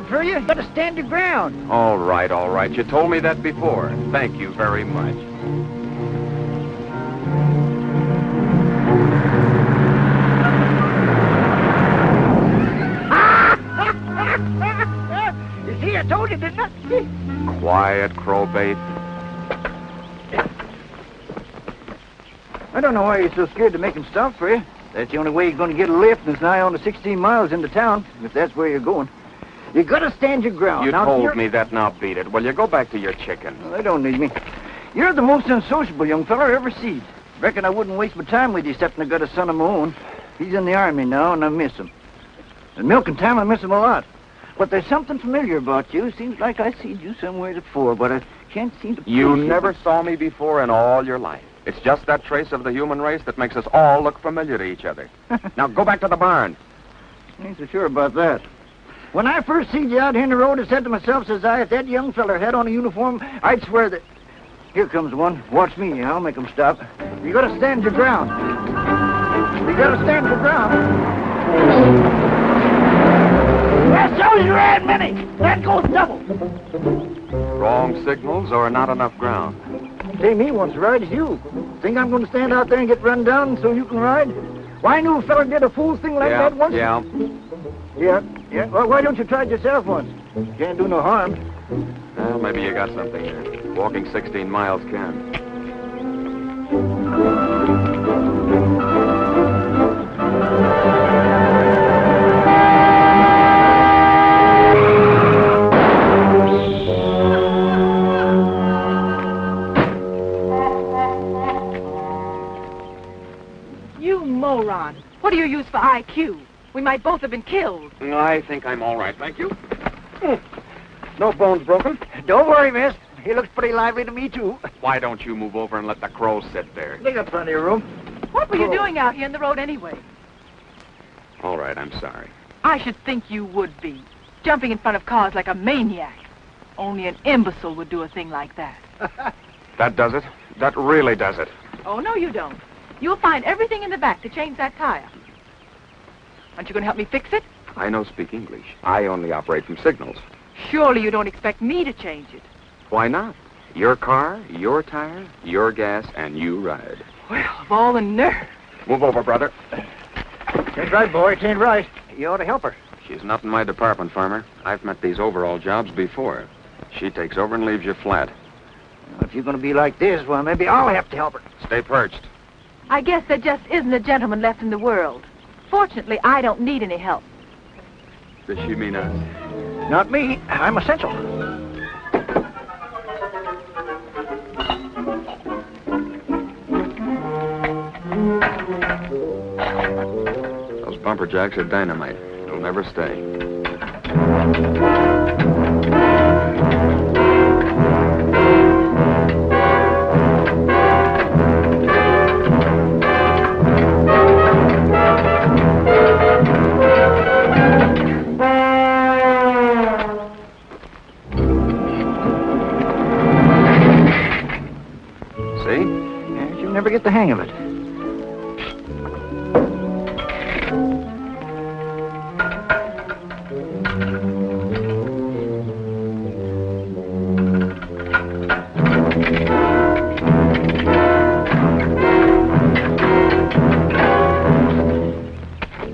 For you, you gotta stand your ground. All right, all right. You told me that before. Thank you very much. You see, I told you, didn't I? Quiet, crowbait. I don't know why you're so scared to make him stop for you. That's the only way you're going to get a lift, and it's nigh on to 16 miles into town, if that's where you're going. You gotta stand your ground. You now, told me that, now beat it. Well, you go back to your chicken. Well, they don't need me. You're the most unsociable young fella I ever seen. Reckon I wouldn't waste my time with you, except I got a son of my own. He's in the army now, and I miss him. And milking time, I miss him a lot. But there's something familiar about you. Seems like I seen you somewhere before, but I can't seem to... You never saw me before in all your life. It's just that trace of the human race that makes us all look familiar to each other. Now, go back to the barn. Ain't so sure about that. When I first seen you out here in the road, I said to myself, says I, if that young feller had on a uniform, I'd swear that... Here comes one. Watch me. I'll make him stop. You gotta stand your ground. You gotta stand your ground. That shows you ran many. That goes double. Wrong signals or not enough ground? Say, me wants to ride as you. Think I'm going to stand out there and get run down so you can ride? Why, I knew a fella did a fool thing like that once. Yeah. Yeah. Well, why don't you try it yourself once? Can't do no harm. Well, maybe you got something there. Walking 16 miles can. You moron. What do you use for IQ? We might both have been killed. I think I'm all right, thank you. No bones broken? Don't worry, miss. He looks pretty lively to me, too. Why don't you move over and let the crow sit there? They got plenty of room. What were you doing out here in the road anyway? All right, I'm sorry. I should think you would be. Jumping in front of cars like a maniac. Only an imbecile would do a thing like that. That does it. That really does it. Oh, no, you don't. You'll find everything in the back to change that tire. Aren't you going to help me fix it? I don't speak English. I only operate from signals. Surely you don't expect me to change it. Why not? Your car, your tire, your gas, and you ride. Well, of all the nerve. Move over, brother. Ain't right, boy. It ain't right. You ought to help her. She's not in my department, farmer. I've met these overall jobs before. She takes over and leaves you flat. Well, if you're going to be like this, well, maybe I'll have to help her. Stay perched. I guess there just isn't a gentleman left in the world. Fortunately, I don't need any help. Does she mean us? Not me. I'm essential. Those bumper jacks are dynamite. They'll never stay. never get the hang of it.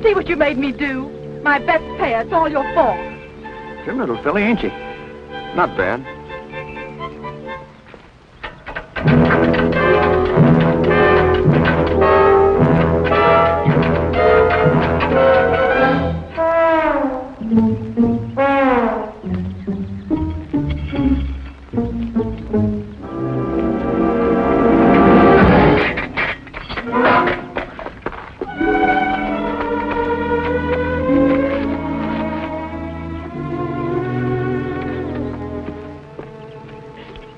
See what you made me do? My best pair. It's all your fault. Trim little filly, ain't she? Not bad.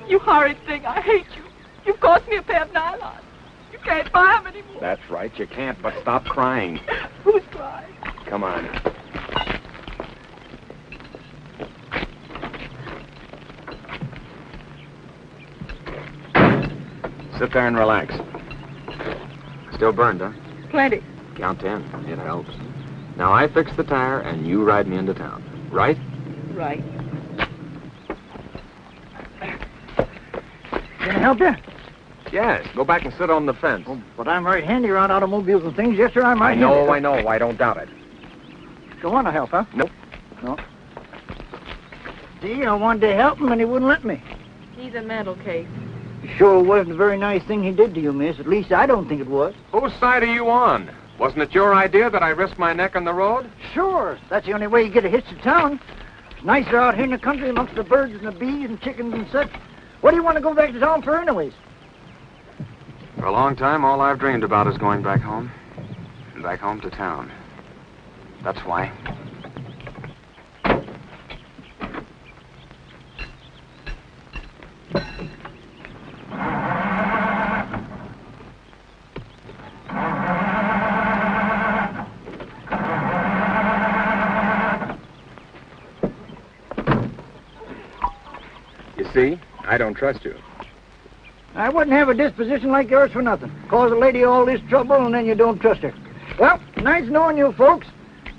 You horrid thing. I hate you. You've cost me a pair of nylons. You can't buy them anymore. That's right, you can't, but stop crying. Who's crying? Come on. Sit there and relax. Still burned, huh? Plenty. Count 10. It helps. Now I fix the tire and you ride me into town. Right? Right. Can I help you? Yes. Go back and sit on the fence. Oh, but I'm right handy around automobiles and things. Yes, sir, I'm right I know. handy. I don't doubt it. You want to help, huh? Nope. No. See, I wanted to help him and he wouldn't let me. He's a mental case. It sure wasn't a very nice thing he did to you, miss. At least I don't think it was. Whose side are you on? Wasn't it your idea that I risk my neck on the road? Sure. That's the only way you get a hitch to town. It's nicer out here in the country amongst the birds and the bees and chickens and such. What do you want to go back to town for anyways? For a long time, all I've dreamed about is going back home. Back home to town. That's why. You see, I don't trust you. I wouldn't have a disposition like yours for nothing. Cause a lady all this trouble and then you don't trust her. Well, nice knowing you folks.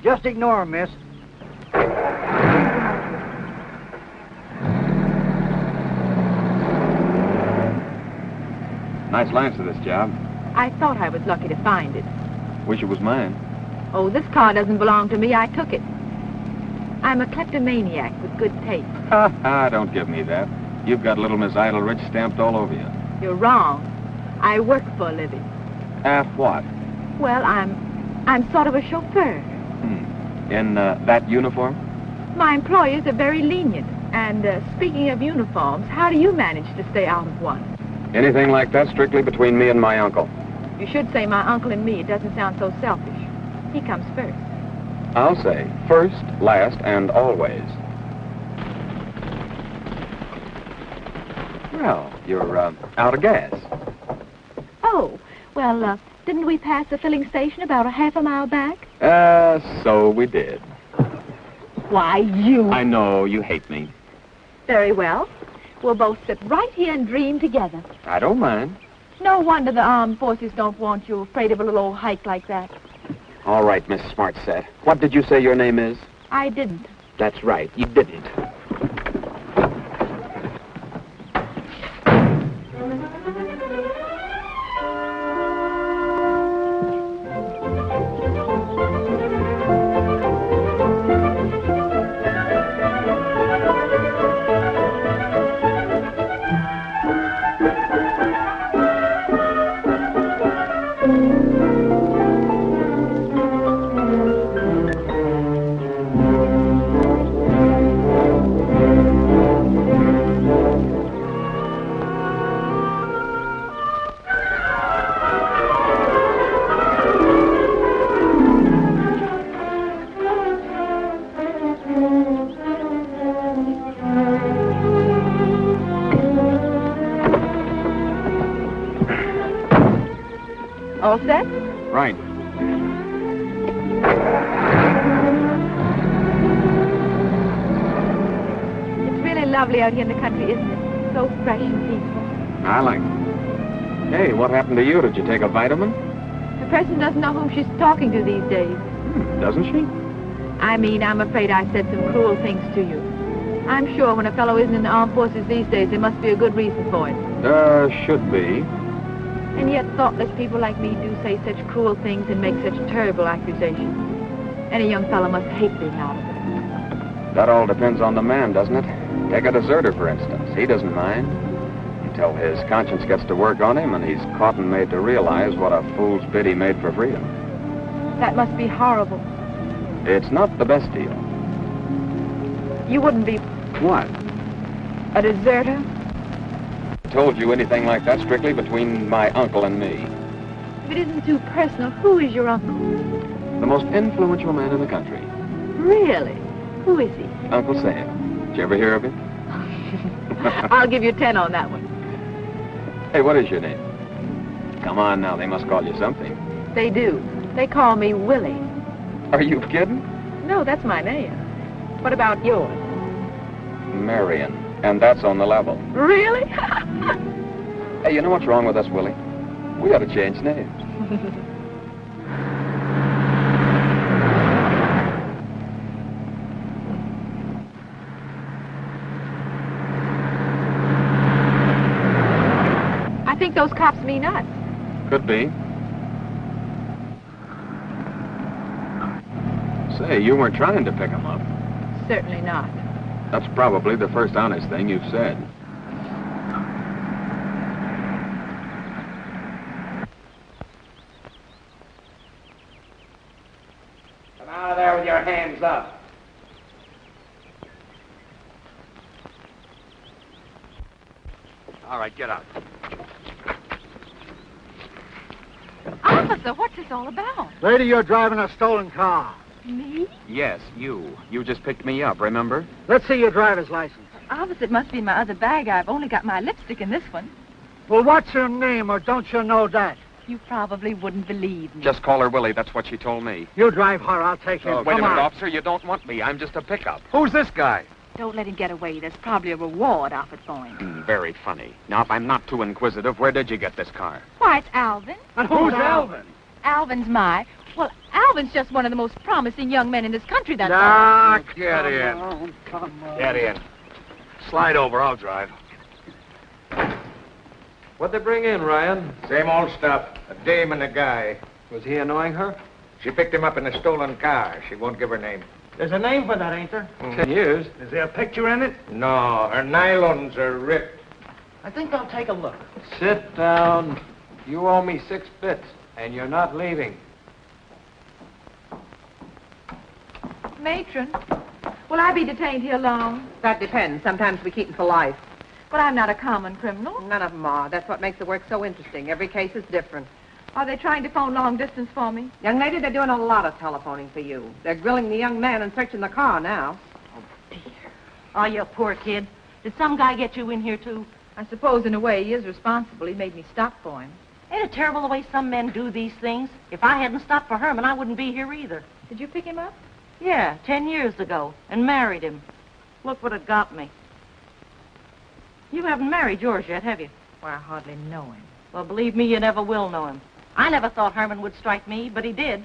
Just ignore 'em, miss. Nice lance of this job. I thought I was lucky to find it. Wish it was mine. Oh, this car doesn't belong to me. I took it. I'm a kleptomaniac with good taste. Don't give me that. You've got little Miss Aldridge stamped all over you. You're wrong. I work for a living. What? Well, I'm sort of a chauffeur. In that uniform? My employers are very lenient. And speaking of uniforms, how do you manage to stay out of one? Anything like that strictly between me and my uncle. You should say my uncle and me. It doesn't sound so selfish. He comes first. I'll say first, last, and always. Well, you're out of gas. Oh, well, didn't we pass the filling station about a half a mile back? So we did. Why, you... I know, you hate me. Very well. We'll both sit right here and dream together. I don't mind. No wonder the armed forces don't want you afraid of a little old hike like that. All right, Miss Smartset. What did you say your name is? I didn't. That's right, you didn't. All set? Right. It's really lovely out here in the country, isn't it? So fresh and peaceful. I like it. Hey, what happened to you? Did you take a vitamin? The person doesn't know whom she's talking to these days. Doesn't she? I mean, I'm afraid I said some cruel things to you. I'm sure when a fellow isn't in the armed forces these days, there must be a good reason for it. Should be. And yet thoughtless people like me do say such cruel things and make such terrible accusations. Any young fellow must hate being out of it. That all depends on the man, doesn't it? Take a deserter, for instance. He doesn't mind. Until his conscience gets to work on him and he's caught and made to realize what a fool's bid he made for freedom. That must be horrible. It's not the best deal. You wouldn't be What? a deserter? Told you anything like that strictly between my uncle and me. If it isn't too personal, who is your uncle? The most influential man in the country. Really? Who is he? Uncle Sam. Did you ever hear of him? I'll give you 10 on that one. Hey, what is your name? Come on now, they must call you something. They do. They call me Willie. Are you kidding? No, that's my name. What about yours? Marion. And that's on the level. Really? Hey, you know what's wrong with us, Willie? We ought to change names. I think those cops mean us. Could be. Say, you weren't trying to pick 'em up. Certainly not. That's probably the first honest thing you've said. Come out of there with your hands up. All right, get out. Officer, what's this all about? Lady, you're driving a stolen car. Me? Yes, you. You just picked me up, remember? Let's see your driver's license. Officer, it must be in my other bag. I've only got my lipstick in this one. Well, what's your name, or don't you know that? You probably wouldn't believe me. Just call her Willie. That's what she told me. You drive her, I'll take him. Wait a Come minute, on. officer. You don't want me. I'm just a pickup. Who's this guy? Don't let him get away. There's probably a reward offered for him. Very funny. Now, if I'm not too inquisitive, where did you get this car? Why, it's Alvin. And who's Alvin? Alvin's Well, Alvin's just one of the most promising young men in this country, that's all. Ah, Get in. Get in. Slide over, I'll drive. What'd they bring in, Ryan? Same old stuff. A dame and a guy. Was he annoying her? She picked him up in a stolen car. She won't give her name. There's a name for that, ain't there? 10 years. Is there a picture in it? No, her nylons are ripped. I think I'll take a look. Sit down. You owe me 6 bits, and you're not leaving. Matron, will I be detained here long? That depends. Sometimes we keep them for life. But I'm not a common criminal. None of them are. That's what makes the work so interesting. Every case is different. Are they trying to phone long distance for me? Young lady, they're doing a lot of telephoning for you. They're grilling the young man and searching the car now. Oh, you poor kid. Did some guy get you in here, too? I suppose in a way he is responsible. He made me stop for him. Ain't it terrible the way some men do these things? If I hadn't stopped for Herman, I wouldn't be here either. Did you pick him up? Yeah, 10 years ago, and married him. Look what it got me. You haven't married yours yet, have you? Well, I hardly know him. Well, believe me, you never will know him. I never thought Herman would strike me, but he did.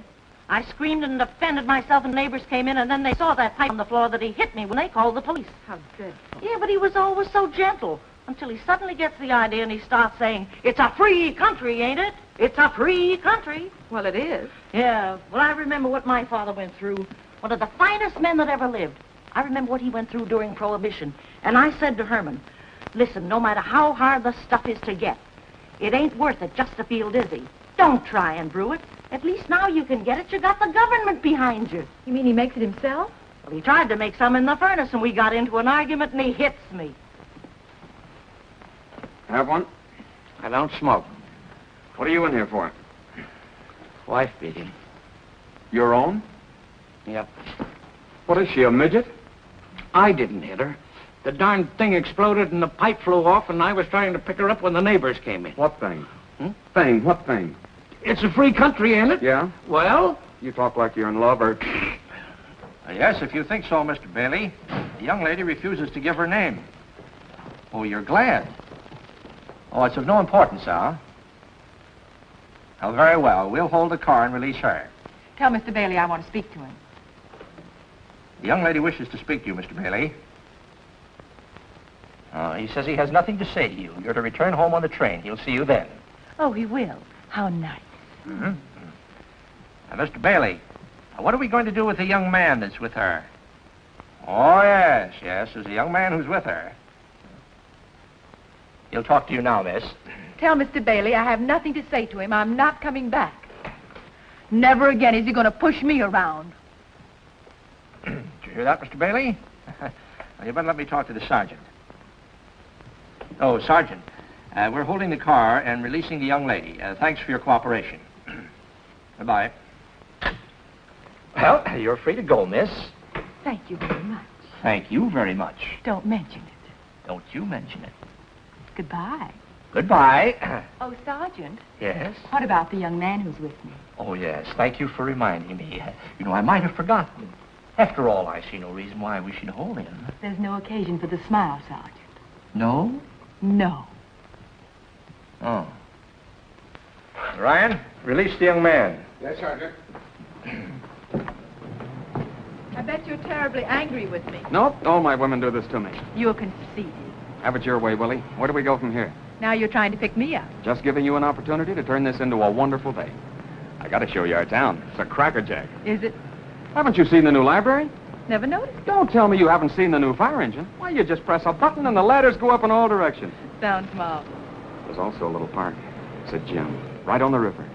I screamed and defended myself, and neighbors came in, and then they saw that pipe on the floor that he hit me when they called the police. How dreadful. Yeah, but he was always so gentle, until he suddenly gets the idea and he starts saying, "It's a free country, ain't it? It's a free country." Well, it is. Yeah, well, I remember what my father went through. One of the finest men that ever lived. I remember what he went through during Prohibition. And I said to Herman, "Listen, no matter how hard the stuff is to get, it ain't worth it just to feel dizzy. Don't try and brew it. At least now you can get it. You got the government behind you." You mean he makes it himself? Well, he tried to make some in the furnace, and we got into an argument, and he hits me. Have one? I don't smoke. What are you in here for? Wife beating. Your own? Yep. What is she, a midget? I didn't hit her. The darn thing exploded and the pipe flew off, and I was trying to pick her up when the neighbors came in. What thing? Hmm? Thing, what thing? It's a free country, ain't it? Yeah? Well? You talk like you're in love, or... Yes, if you think so, Mr. Bailey. The young lady refuses to give her name. Oh, you're glad. Oh, it's of no importance, sir. Oh, very well. We'll hold the car and release her. Tell Mr. Bailey I want to speak to him. The young lady wishes to speak to you, Mr. Bailey. He says he has nothing to say to you. You're to return home on the train. He'll see you then. Oh, he will. How nice. Mm-hmm. Now, Mr. Bailey, what are we going to do with the young man that's with her? Oh, yes, there's a young man who's with her. He'll talk to you now, miss. Tell Mr. Bailey I have nothing to say to him. I'm not coming back. Never again is he going to push me around. Did you hear that, Mr. Bailey? Well, you better let me talk to the sergeant. Oh, Sergeant, we're holding the car and releasing the young lady. Thanks for your cooperation. Goodbye. Well, you're free to go, miss. Thank you very much. Thank you very much. Don't mention it. Don't you mention it. Goodbye. Goodbye. Oh, Sergeant. Yes? What about the young man who's with me? Oh, yes. Thank you for reminding me. You know, I might have forgotten. After all, I see no reason why we should hold him. There's no occasion for the smile, Sergeant. No? No. Oh. Ryan, release the young man. Yes, Sergeant. I bet you're terribly angry with me. Nope, all my women do this to me. You're conceited. Have it your way, Willie. Where do we go from here? Now you're trying to pick me up. Just giving you an opportunity to turn this into a wonderful day. I gotta show you our town. It's a crackerjack. Is it? Haven't you seen the new library? Never noticed. Don't tell me you haven't seen the new fire engine. Why, you just press a button and the ladders go up in all directions. Sounds marvelous. There's also a little park. It's a gym, right on the river.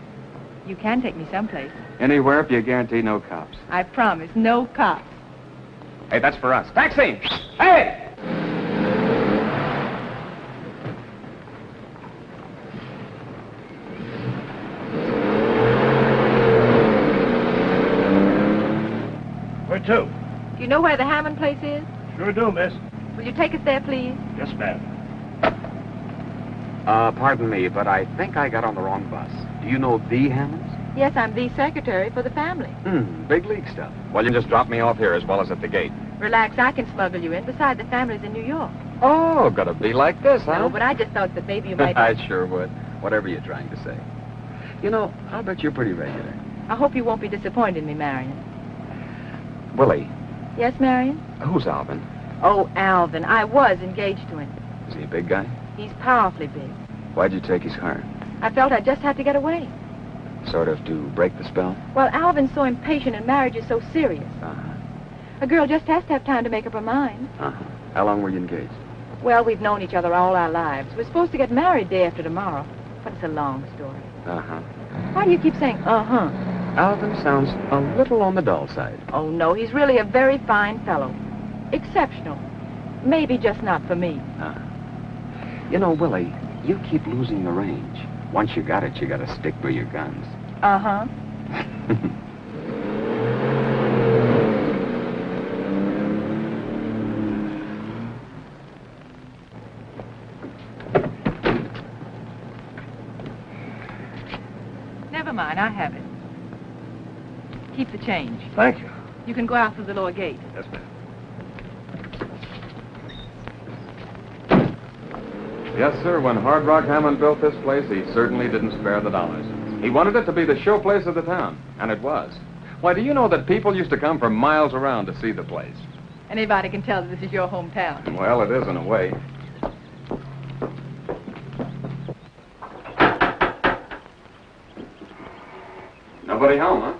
You can take me someplace. Anywhere if you guarantee no cops. I promise, no cops. Hey, that's for us. Taxi! Hey! Where to? Do you know where the Hammond place is? Sure do, miss. Will you take us there, please? Yes, ma'am. Pardon me, but I think I got on the wrong bus. Do you know the Hammonds? Yes, I'm the secretary for the family. Big league stuff. Well, you just drop me off here as well as at the gate. Relax, I can smuggle you in. Besides, the family's in New York. Oh, gotta be like this, huh? No, but I just thought that maybe you might... I sure would. Whatever you're trying to say. You know, I'll bet you're pretty regular. I hope you won't be disappointed in me, Marion. Willie, Yes, Marion? who's Alvin? Oh, Alvin. I was engaged to him. Is he a big guy? He's powerfully big. Why'd you take his car? I felt I just had to get away. Sort of to break the spell? Well, Alvin's so impatient and marriage is so serious. Uh-huh. A girl just has to have time to make up her mind. Uh-huh. How long were you engaged? Well, we've known each other all our lives. We're supposed to get married day after tomorrow. But it's a long story. Uh-huh. Why do you keep saying, uh-huh? Alvin sounds a little on the dull side. Oh, no, he's really a very fine fellow. Exceptional. Maybe just not for me. Uh-huh. You know, Willie, you keep losing the range. Once you got it, you gotta stick by your guns. Uh-huh. Never mind, I have it. Keep the change. Thank you. You can go out through the lower gate. Yes, ma'am. Yes, sir. When Hard Rock Hammond built this place, he certainly didn't spare the dollars. He wanted it to be the showplace of the town, and it was. Why, do you know that people used to come from miles around to see the place? Anybody can tell that this is your hometown. Well, it is in a way. Nobody home, huh?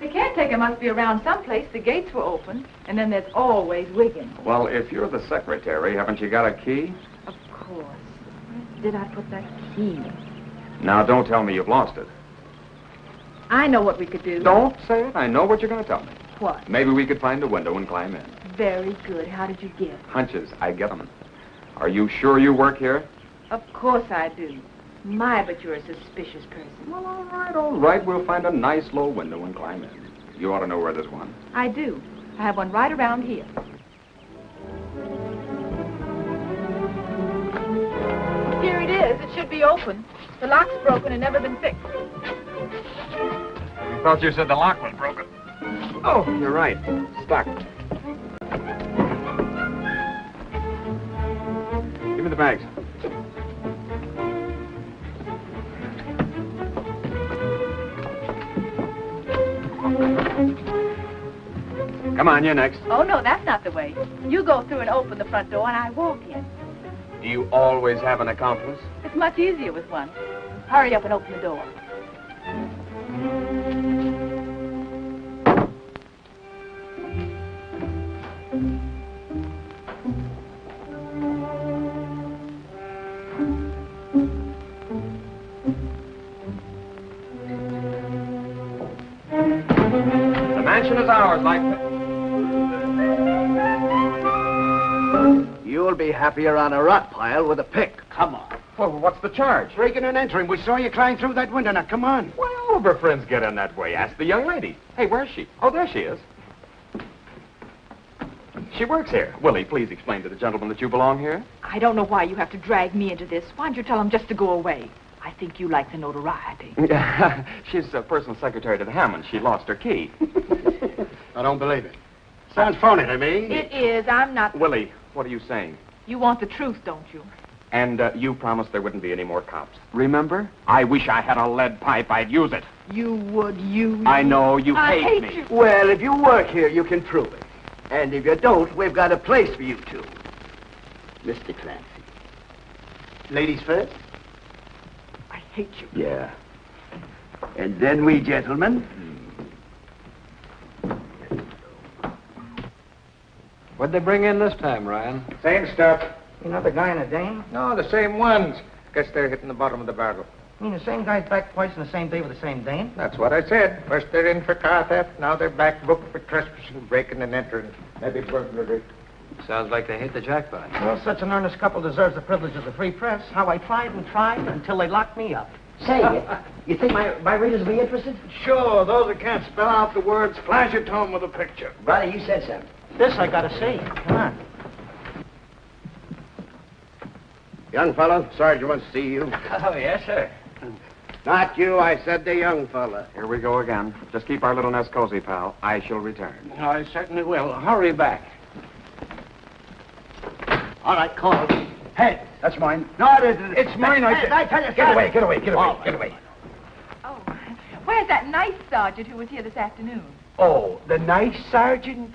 The caretaker must be around someplace. The gates were open. And then there's always Wiggins. Well, if you're the secretary, haven't you got a key? Of course. Where did I put that key? Now, don't tell me you've lost it. I know what we could do. Don't say it. I know what you're going to tell me. What? Maybe we could find a window and climb in. Very good. How did you guess? Hunches, I get them. Are you sure you work here? Of course I do. My, but you're a suspicious person. Well, all right. We'll find a nice low window and climb in. You ought to know where there's one. I do. I have one right around here. Here it is. It should be open. The lock's broken and never been fixed. I thought you said the lock was broken. Oh, you're right. Stuck. Give me the bags. Come on, you're next. Oh, no, that's not the way. You go through and open the front door, and I walk in. Do you always have an accomplice? It's much easier with one. Hurry up and open the door. The mansion is ours, like... You'll be happier on a rock pile with a pick. Come on. Well, what's the charge? Breaking and entering. We saw you climb through that window. Now, come on. Well, if her friends get in that way, ask the young lady. Hey, where's she? Oh, there she is. She works here. Willie, please explain to the gentleman that you belong here. I don't know why you have to drag me into this. Why don't you tell him just to go away? I think you like the notoriety. She's a personal secretary to the Hammond. She lost her key. I don't believe it. Sounds phony to me. It is. I'm not... Willie, what are you saying? You want the truth, don't you? And you promised there wouldn't be any more cops. Remember? I wish I had a lead pipe. I'd use it. You would, you... I know. You I hate hate me. you. Well, if you work here, you can prove it. And if you don't, we've got a place for you two. Mr. Clancy. Ladies first? I hate you. Yeah. And then we gentlemen. What'd they bring in this time, Ryan? Same stuff. You know the guy and the dame? No, the same ones. Guess they're hitting the bottom of the barrel. You mean the same guy's back twice on the same day with the same dame? That's what I said. First they're in for car theft, now they're back booked for trespassing, breaking and entering, maybe burglary. Sounds like they hit the jackpot. Well, such an earnest couple deserves the privilege of the free press. How I tried and tried until they locked me up. Say, you think my readers will be interested? Sure, those that can't spell out the words, flash it to them with a picture. Brother, you said so. This I gotta see. Come on. Young fellow, Sergeant wants to see you. Oh, yes, sir. Not you, I said the young fella. Here we go again. Just keep our little nest cozy, pal. I shall return. I certainly will. Hurry back. All right, call. Hey, that's mine. No, it isn't. It's mine, I said. I tell you, Get away, get away, get away, get away. Oh, where's that nice sergeant who was here this afternoon? Oh, the nice sergeant?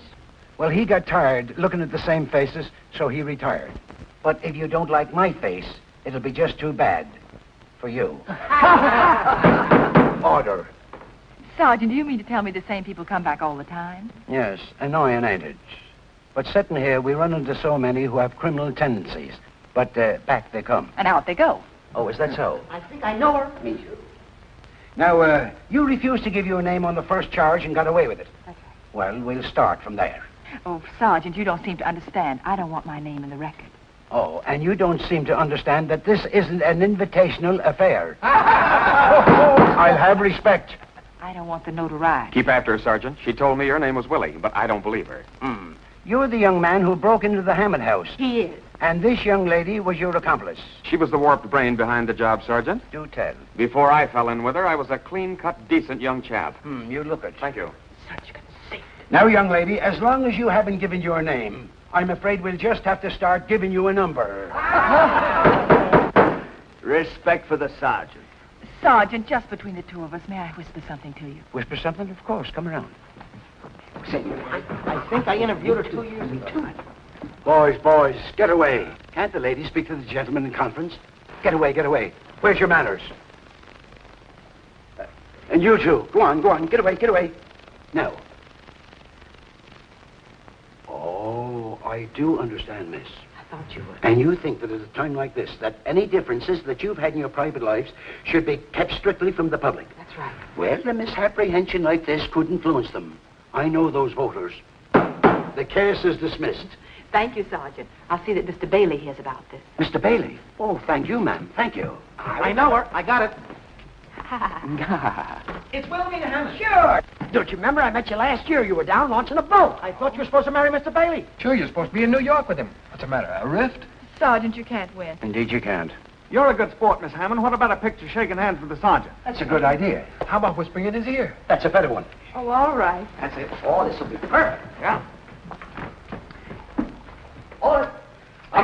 Well, he got tired looking at the same faces, so he retired. But if you don't like my face, it'll be just too bad for you. Order. Sergeant, do you mean to tell me the same people come back all the time? Yes, annoying, ain't it? But sitting here, we run into so many who have criminal tendencies. But back they come. And out they go. Oh, is that so? I think I know her. Me too. Now, you refused to give your name on the first charge and got away with it. That's right. Well, we'll start from there. Oh, Sergeant, you don't seem to understand. I don't want my name in the record. Oh, and you don't seem to understand that this isn't an invitational affair. I'll have respect. I don't want the notoriety. Keep after her, Sergeant. She told me your name was Willie, but I don't believe her. You're the young man who broke into the Hammond house. He is. And this young lady was your accomplice. She was the warped brain behind the job, Sergeant. Do tell. Before I fell in with her, I was a clean-cut, decent young chap. You look it. Thank you. Such conceit. Now, young lady, as long as you haven't given your name, I'm afraid we'll just have to start giving you a number. Respect for the sergeant. Sergeant, just between the two of us, may I whisper something to you? Whisper something? Of course. Come around. Say, I think I interviewed her 2 years ago. Boys, get away. Can't the lady speak to the gentleman in conference? Get away, get away. Where's your manners? And you two, go on, get away. Now. Oh, I do understand, miss. I thought you would. And you think that at a time like this, that any differences that you've had in your private lives should be kept strictly from the public. That's right. Well, a misapprehension like this could influence them. I know those voters. The case is dismissed. Thank you, Sergeant. I'll see that Mr. Bailey hears about this. Mr. Bailey? Oh, thank you, ma'am. Thank you. I know her. I got it. It's Wilhelmina, Hammond. Sure. Don't you remember I met you last year? You were down launching a boat. I thought you were supposed to marry Mr. Bailey. Sure, you're supposed to be in New York with him. What's the matter, a rift? Sergeant, you can't win. Indeed you can't. You're a good sport, Miss Hammond. What about a picture shaking hands with the sergeant? That's a good idea. How about whispering in his ear? That's a better one. Oh, all right. That's it. Oh, this will be perfect. Yeah.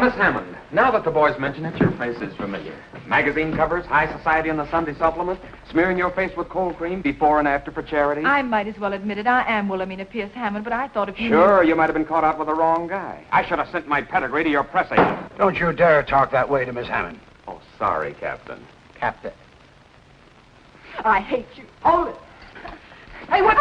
Miss Hammond, Now that the boys mention it, your face is familiar. Magazine covers, high society in the Sunday supplement, smearing your face with cold cream before and after for charity. I might as well admit it. I am Wilhelmina Pierce Hammond, but I thought if you... Sure, you might have been caught out with the wrong guy. I should have sent my pedigree to your press agent. Don't you dare talk that way to Miss Hammond. Oh, sorry, Captain. Captain. I hate you. Hold it. Hey, what?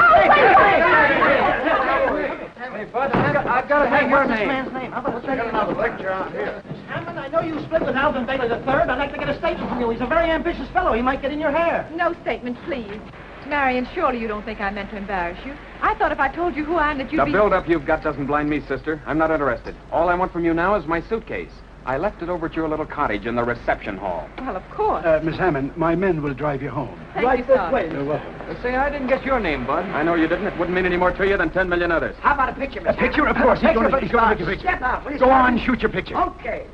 Hey, Bud, I've got to hang what's this man's name? How about let's get another lecture out here. Miss Hammond, I know you split with Alvin Bailey III. I'd like to get a statement from you. He's a very ambitious fellow. He might get in your hair. No statement, please. Marion, surely you don't think I meant to embarrass you. I thought if I told you who I am that you'd The be... build-up you've got doesn't blind me, sister. I'm not interested. All I want from you now is my suitcase. I left it over at your little cottage in the reception hall. Well, of course. Miss Hammond, my men will drive you home. Thank you, Sergeant. You're welcome. Say, I didn't get your name, Bud. I know you didn't. It wouldn't mean any more to you than 10 million others. How about a picture, Miss A picture, of Hammond? course. He's going to Picture, make a picture. Step out, please. Go on, shoot your picture. Okay.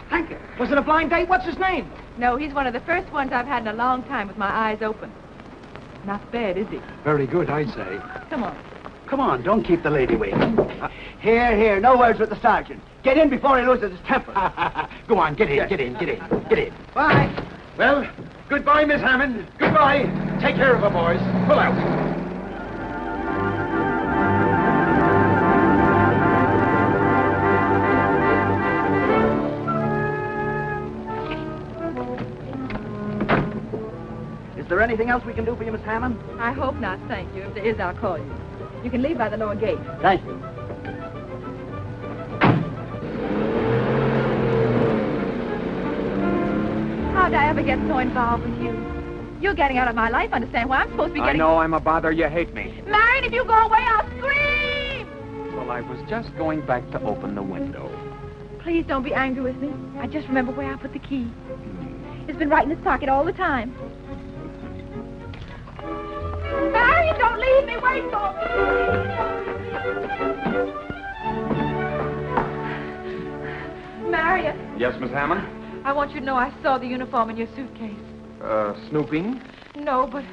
Thank you. Was it a blind date? What's his name? No, he's one of the first ones I've had in a long time with my eyes open. Not bad, is he? Very good, I'd say. Come on. Come on, don't keep the lady waiting. Here. No words with the sergeant. Get in before he loses his temper. Go on, get in. Bye. Well, goodbye, Miss Hammond. Goodbye. Take care of her, boys. Pull out. Is there anything else we can do for you, Miss Hammond? I hope not, thank you. If there is, I'll call you. You can leave by the lower gate. Thank you. How'd I ever get so involved with you? You're getting out of my life, understand why I'm supposed to be I getting... know I'm a bother. You hate me. Marion, if you go away, I'll scream! Well, I was just going back to open the window. Please don't be angry with me. I just remember where I put the key. It's been right in his pocket all the time. Marion, don't leave me. Wait for me. Marion, Yes, Miss Hammond? I want you to know I saw the uniform in your suitcase. Snooping? No, but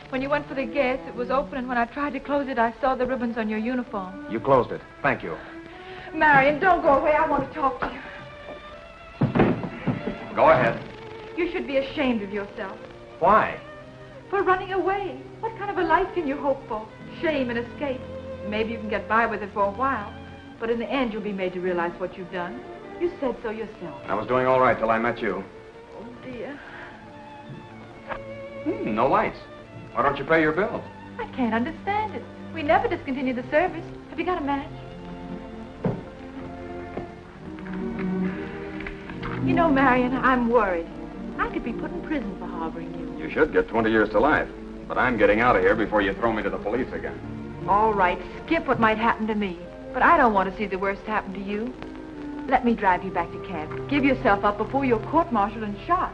when you went for the gas, it was open, and when I tried to close it, I saw the ribbons on your uniform. You closed it. Thank you. Marion, don't go away. I want to talk to you. Go ahead. You should be ashamed of yourself Why? for running away. What kind of a life can you hope for? Shame and escape. Maybe you can get by with it for a while, but in the end, you'll be made to realize what you've done. You said so yourself. I was doing all right till I met you. Oh, dear. No lights. Why don't you pay your bill? I can't understand it. We never discontinued the service. Have you got a match? You know, Marion, I'm worried. I could be put in prison for harboring you. You should get 20 years to life. But I'm getting out of here before you throw me to the police again. All right, skip what might happen to me. But I don't want to see the worst happen to you. Let me drive you back to camp. Give yourself up before you're court-martialed and shot.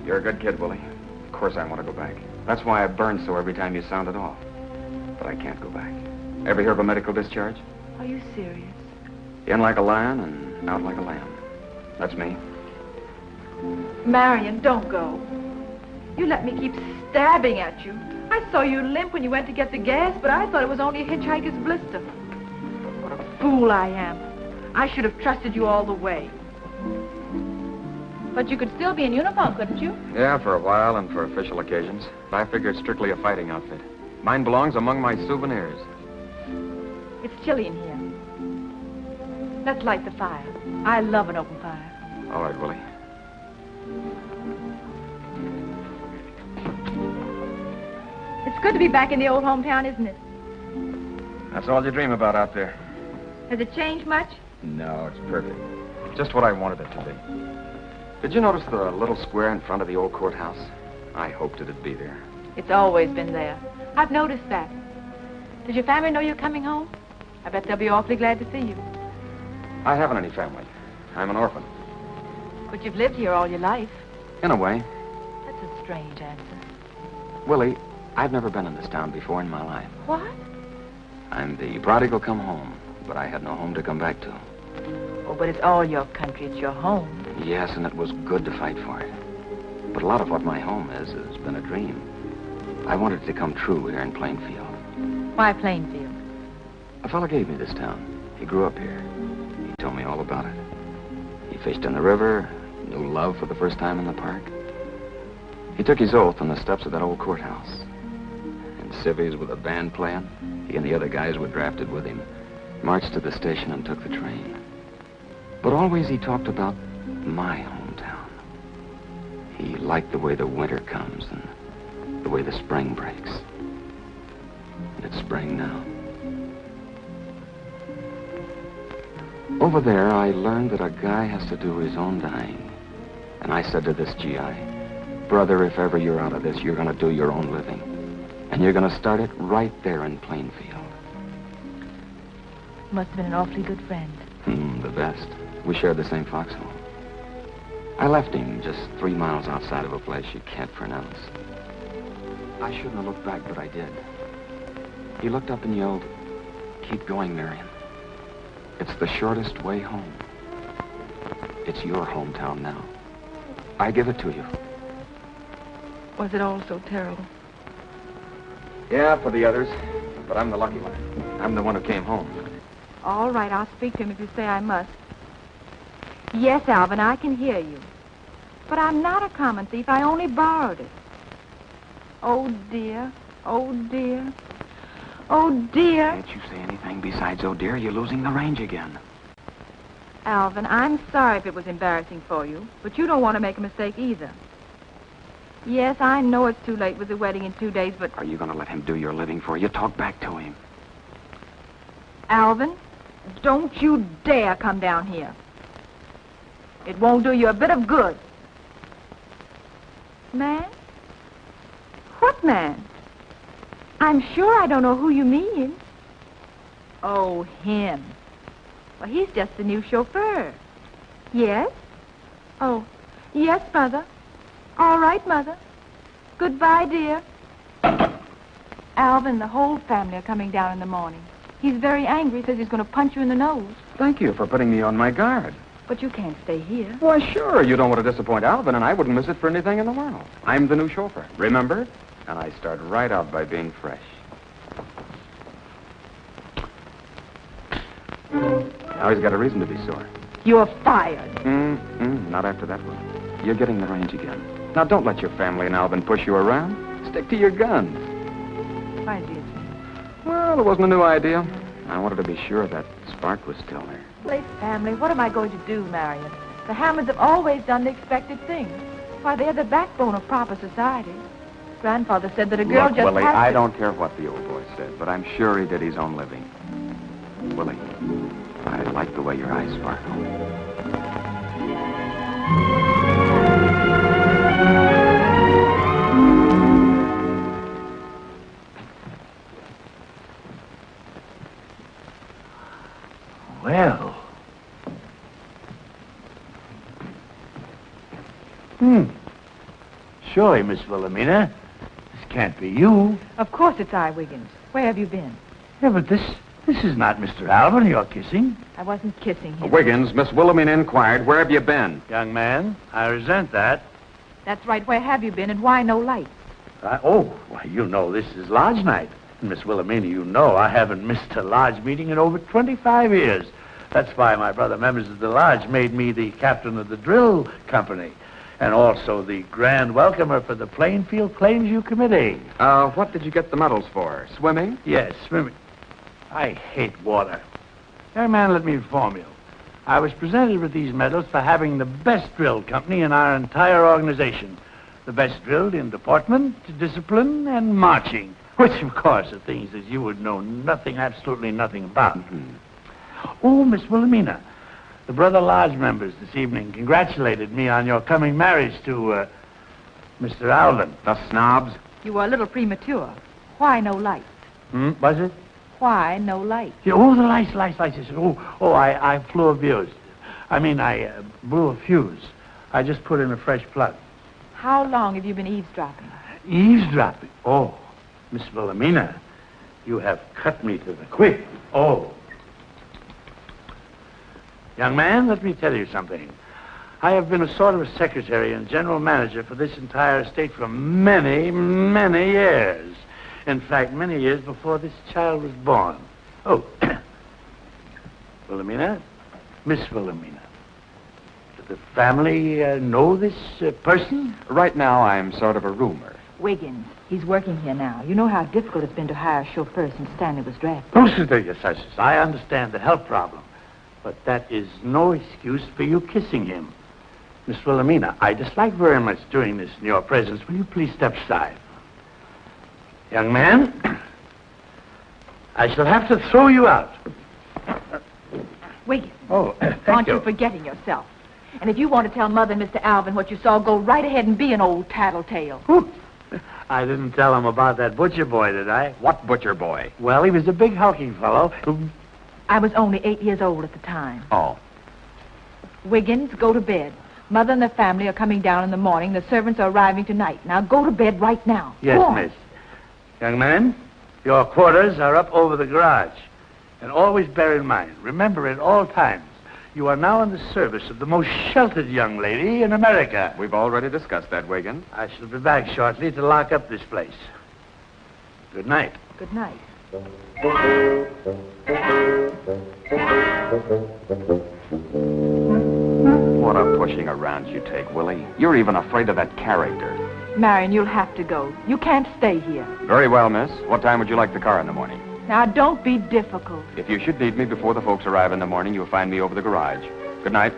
You're a good kid, Willie. Of course I want to go back. That's why I burn so every time you sound it off. But I can't go back. Ever hear of a medical discharge? Are you serious? In like a lion and out like a lamb. That's me. Marion, don't go. You let me keep stabbing at you. I saw you limp when you went to get the gas, but I thought it was only a hitchhiker's blister. What a fool I am. I should have trusted you all the way. But you could still be in uniform, couldn't you? Yeah, for a while and for official occasions. I figured strictly a fighting outfit. Mine belongs among my souvenirs. It's chilly in here. Let's light the fire. I love an open fire. All right, Willie. It's good to be back in the old hometown, isn't it? That's all you dream about out there. Has it changed much? No, it's perfect. Just what I wanted it to be. Did you notice the little square in front of the old courthouse? I hoped it'd be there. It's always been there. I've noticed that. Does your family know you're coming home? I bet they'll be awfully glad to see you. I haven't any family. I'm an orphan. But you've lived here all your life. In a way. That's a strange answer. Willie, I've never been in this town before in my life. What? I'm the prodigal come home, but I had no home to come back to. Oh, but it's all your country. It's your home. Yes, and it was good to fight for it. But a lot of what my home is has been a dream. I wanted it to come true here in Plainfield. Why Plainfield? A fella gave me this town. He grew up here. He told me all about it. He fished in the river, knew love for the first time in the park. He took his oath on the steps of that old courthouse. In civvies with a band playing, he and the other guys were drafted with him, marched to the station and took the train. But always he talked about my hometown. He liked the way the winter comes and the way the spring breaks. And it's spring now. Over there, I learned that a guy has to do his own dying. And I said to this GI, brother, if ever you're out of this, you're going to do your own living. And you're going to start it right there in Plainfield. Must have been an awfully good friend. The best. We shared the same foxhole. I left him just 3 miles outside of a place you can't pronounce. I shouldn't have looked back, but I did. He looked up and yelled, keep going, Marion. It's the shortest way home. It's your hometown now. I give it to you. Was it all so terrible? Yeah, for the others. But I'm the lucky one. I'm the one who came home. All right, I'll speak to him if you say I must. Yes, Alvin, I can hear you. But I'm not a common thief. I only borrowed it. Oh, dear. Oh, dear. Oh, dear. Can't you say anything besides, oh, dear? You're losing the range again. Alvin, I'm sorry if it was embarrassing for you, but you don't want to make a mistake either. Yes, I know it's too late with the wedding in 2 days, but... Are you going to let him do your living for you? Talk back to him. Alvin, don't you dare come down here. It won't do you a bit of good. Man? What man? I'm sure I don't know who you mean. Oh, him. Well, he's just the new chauffeur. Yes? Oh, yes, Mother. All right, Mother. Goodbye, dear. Alvin, the whole family are coming down in the morning. He's very angry, says he's going to punch you in the nose. Thank you for putting me on my guard. But you can't stay here. Why, sure. You don't want to disappoint Alvin, and I wouldn't miss it for anything in the world. I'm the new chauffeur, remember? And I start right out by being fresh. Now he's got a reason to be sore. You're fired. Not after that one. You're getting the range again. Now, don't let your family and Alvin push you around. Stick to your guns. Why, dear? Well, it wasn't a new idea. I wanted to be sure that spark was still there. Late family, what am I going to do, Marion? The Hammonds have always done the expected things. Why, they're the backbone of proper society. Grandfather said that a girl Look, just Willie, has to... I don't care what the old boy said, but I'm sure he did his own living. Willie, I like the way your eyes sparkle. Well. Surely, Miss Wilhelmina. This can't be you. Of course it's I, Wiggins. Where have you been? Yeah, but this is not Mr. Alvin you're kissing. I wasn't kissing him. Wiggins, Miss Wilhelmina inquired, where have you been? Young man, I resent that. That's right. Where have you been, and why no lights? Well, you know this is lodge night. Miss Wilhelmina, you know I haven't missed a lodge meeting in over 25 years. That's why my brother members of the lodge made me the captain of the drill company and also the grand welcomer for the Plainfield Plainview Committee. What did you get the medals for? Swimming? Yes, swimming. I hate water. Young man, let me inform you. I was presented with these medals for having the best drill company in our entire organization. The best drilled in deportment, discipline, and marching. Which, of course, are things that you would know nothing, absolutely nothing about. Oh, Miss Wilhelmina, the Brother Lodge members this evening congratulated me on your coming marriage to, Mr. Alvin. The snobs? You were a little premature. Why no lights? Was it? Why no lights? Yeah, oh, the lights. I blew a fuse. I blew a fuse. I just put in a fresh plug. How long have you been eavesdropping? Eavesdropping? Oh, Miss Wilhelmina, you have cut me to the quick. Oh. Young man, let me tell you something. I have been a sort of a secretary and general manager for this entire estate for many, many years. In fact, many years before this child was born. Oh, Wilhelmina, Miss Wilhelmina, the family know this person? Right now, I'm sort of a rumor. Wiggins. He's working here now. You know how difficult it's been to hire a chauffeur since Stanley was drafted. Oh, Sister, yes, I understand the health problem. But that is no excuse for you kissing him. Miss Wilhelmina, I dislike very much doing this in your presence. Will you please step aside? Young man, I shall have to throw you out. Wiggins. Oh, thank Aren't you. you forgetting yourself? And if you want to tell Mother and Mr. Alvin what you saw, go right ahead and be an old tattletale. I didn't tell him about that butcher boy, did I? What butcher boy? Well, he was a big hulking fellow. I was only 8 years old at the time. Oh. Wiggins, go to bed. Mother and the family are coming down in the morning. The servants are arriving tonight. Now go to bed right now. Yes, Go on. miss. Young man, your quarters are up over the garage. And always bear in mind, remember at all times, you are now in the service of the most sheltered young lady in America. We've already discussed that, Wiggins. I shall be back shortly to lock up this place. Good night. Good night. What a pushing around you take, Willie. You're even afraid of that character. Marion, you'll have to go. You can't stay here. Very well, miss. What time would you like the car in the morning? Now, don't be difficult. If you should need me before the folks arrive in the morning, you'll find me over the garage. Good night.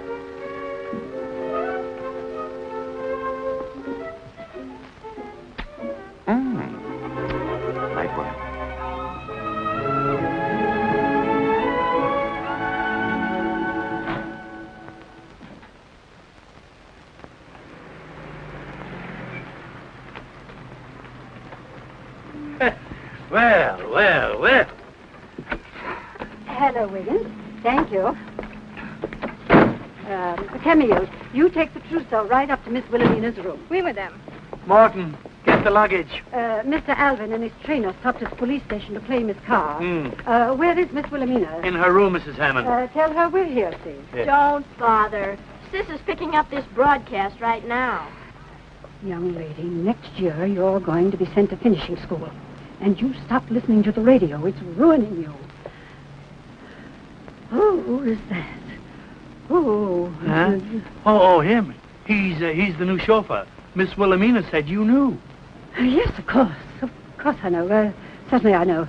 Night, Willie. Well. Hello, Wiggins. Thank you. Camille, you take the trousseau right up to Miss Wilhelmina's room. We with them. Morton, get the luggage. Mr. Alvin and his trainer stopped at the police station to claim his car. Where is Miss Wilhelmina? In her room, Mrs. Hammond. Tell her we're here, please. Yes. Don't bother. Sis is picking up this broadcast right now. Young lady, next year you're going to be sent to finishing school. And you stop listening to the radio. It's ruining you. Who is that? Oh. Huh? Oh, him. He's the new chauffeur. Miss Wilhelmina said you knew. Yes, of course. Of course I know. Certainly I know.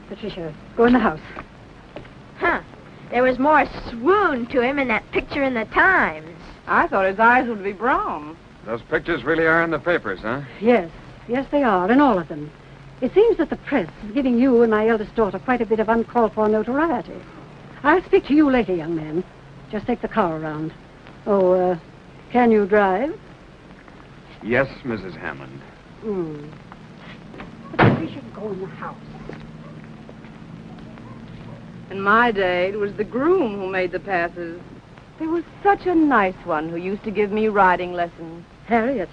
Patricia, go in the house. Huh. There was more swoon to him in that picture in the Times. I thought his eyes would be brown. Those pictures really are in the papers, huh? Yes, they are, and all of them. It seems that the press is giving you and my eldest daughter quite a bit of uncalled-for notoriety. I'll speak to you later, young man. Just take the car around. Oh, can you drive? Yes, Mrs. Hammond. But we should go in the house. In my day, it was the groom who made the passes. There was such a nice one who used to give me riding lessons. Harriet,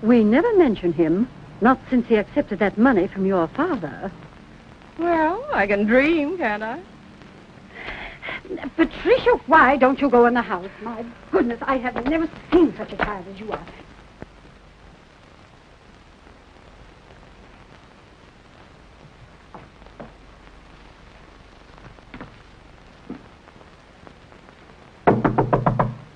we never mention him, not since he accepted that money from your father. Well, I can dream, can't I? Patricia, why don't you go in the house? My goodness, I have never seen such a child as you are.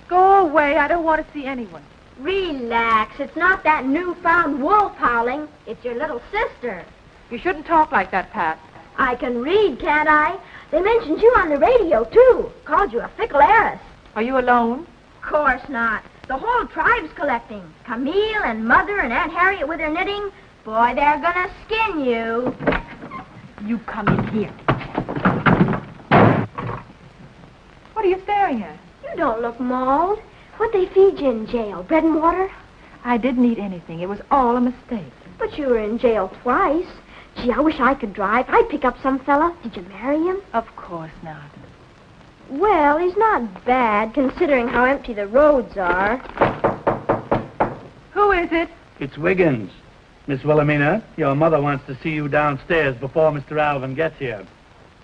Go away. I don't want to see anyone. Relax. It's not that newfound wolf howling. It's your little sister. You shouldn't talk like that, Pat. I can read, can't I? They mentioned you on the radio, too. Called you a fickle heiress. Are you alone? Course not. The whole tribe's collecting. Camille and Mother and Aunt Harriet with her knitting. Boy, they're gonna skin you. You come in here. What are you staring at? You don't look mauled. What'd they feed you in jail? Bread and water? I didn't eat anything. It was all a mistake. But you were in jail twice. Gee, I wish I could drive. I'd pick up some fella. Did you marry him? Of course not. Well, he's not bad, considering how empty the roads are. Who is it? It's Wiggins. Miss Wilhelmina, your mother wants to see you downstairs before Mr. Alvin gets here.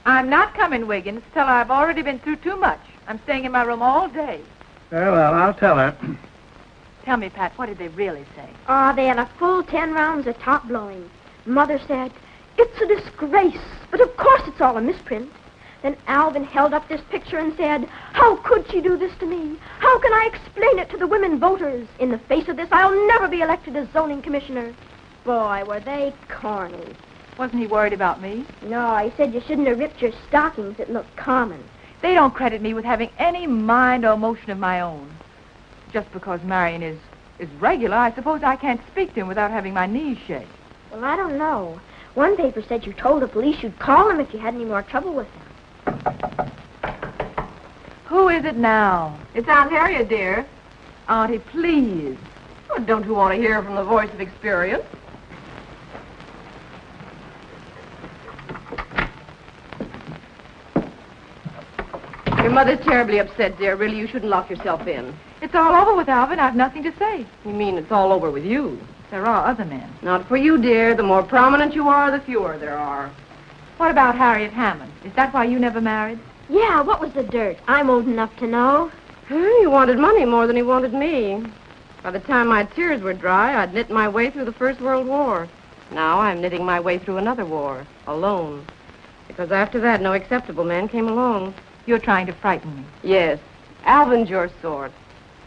I'm not coming, Wiggins, till I've already been through too much. I'm staying in my room all day. Very well, I'll tell her. Tell me, Pat, what did they really say? Oh, they had a full 10 rounds of top blowing. Mother said, it's a disgrace, but of course it's all a misprint. Then Alvin held up this picture and said, "How could she do this to me? How can I explain it to the women voters? In the face of this, I'll never be elected as zoning commissioner." Boy, were they corny. Wasn't he worried about me? No, he said you shouldn't have ripped your stockings. It looked common. They don't credit me with having any mind or emotion of my own. Just because Marion is regular, I suppose I can't speak to him without having my knees shake. Well, I don't know. One paper said you told the police you'd call him if you had any more trouble with him. Who is it now? It's Aunt Harriet, dear. Auntie, please. Well, don't you want to hear from the voice of experience? Your mother's terribly upset, dear. Really, you shouldn't lock yourself in. It's all over with Alvin. I've nothing to say. You mean it's all over with you? There are other men. Not for you, dear. The more prominent you are, the fewer there are. What about Harriet Hammond? Is that why you never married? Yeah, what was the dirt? I'm old enough to know. He wanted money more than he wanted me. By the time my tears were dry, I'd knit my way through the First World War. Now I'm knitting my way through another war, alone. Because after that, no acceptable man came along. You're trying to frighten me. Yes. Alvin's your sort.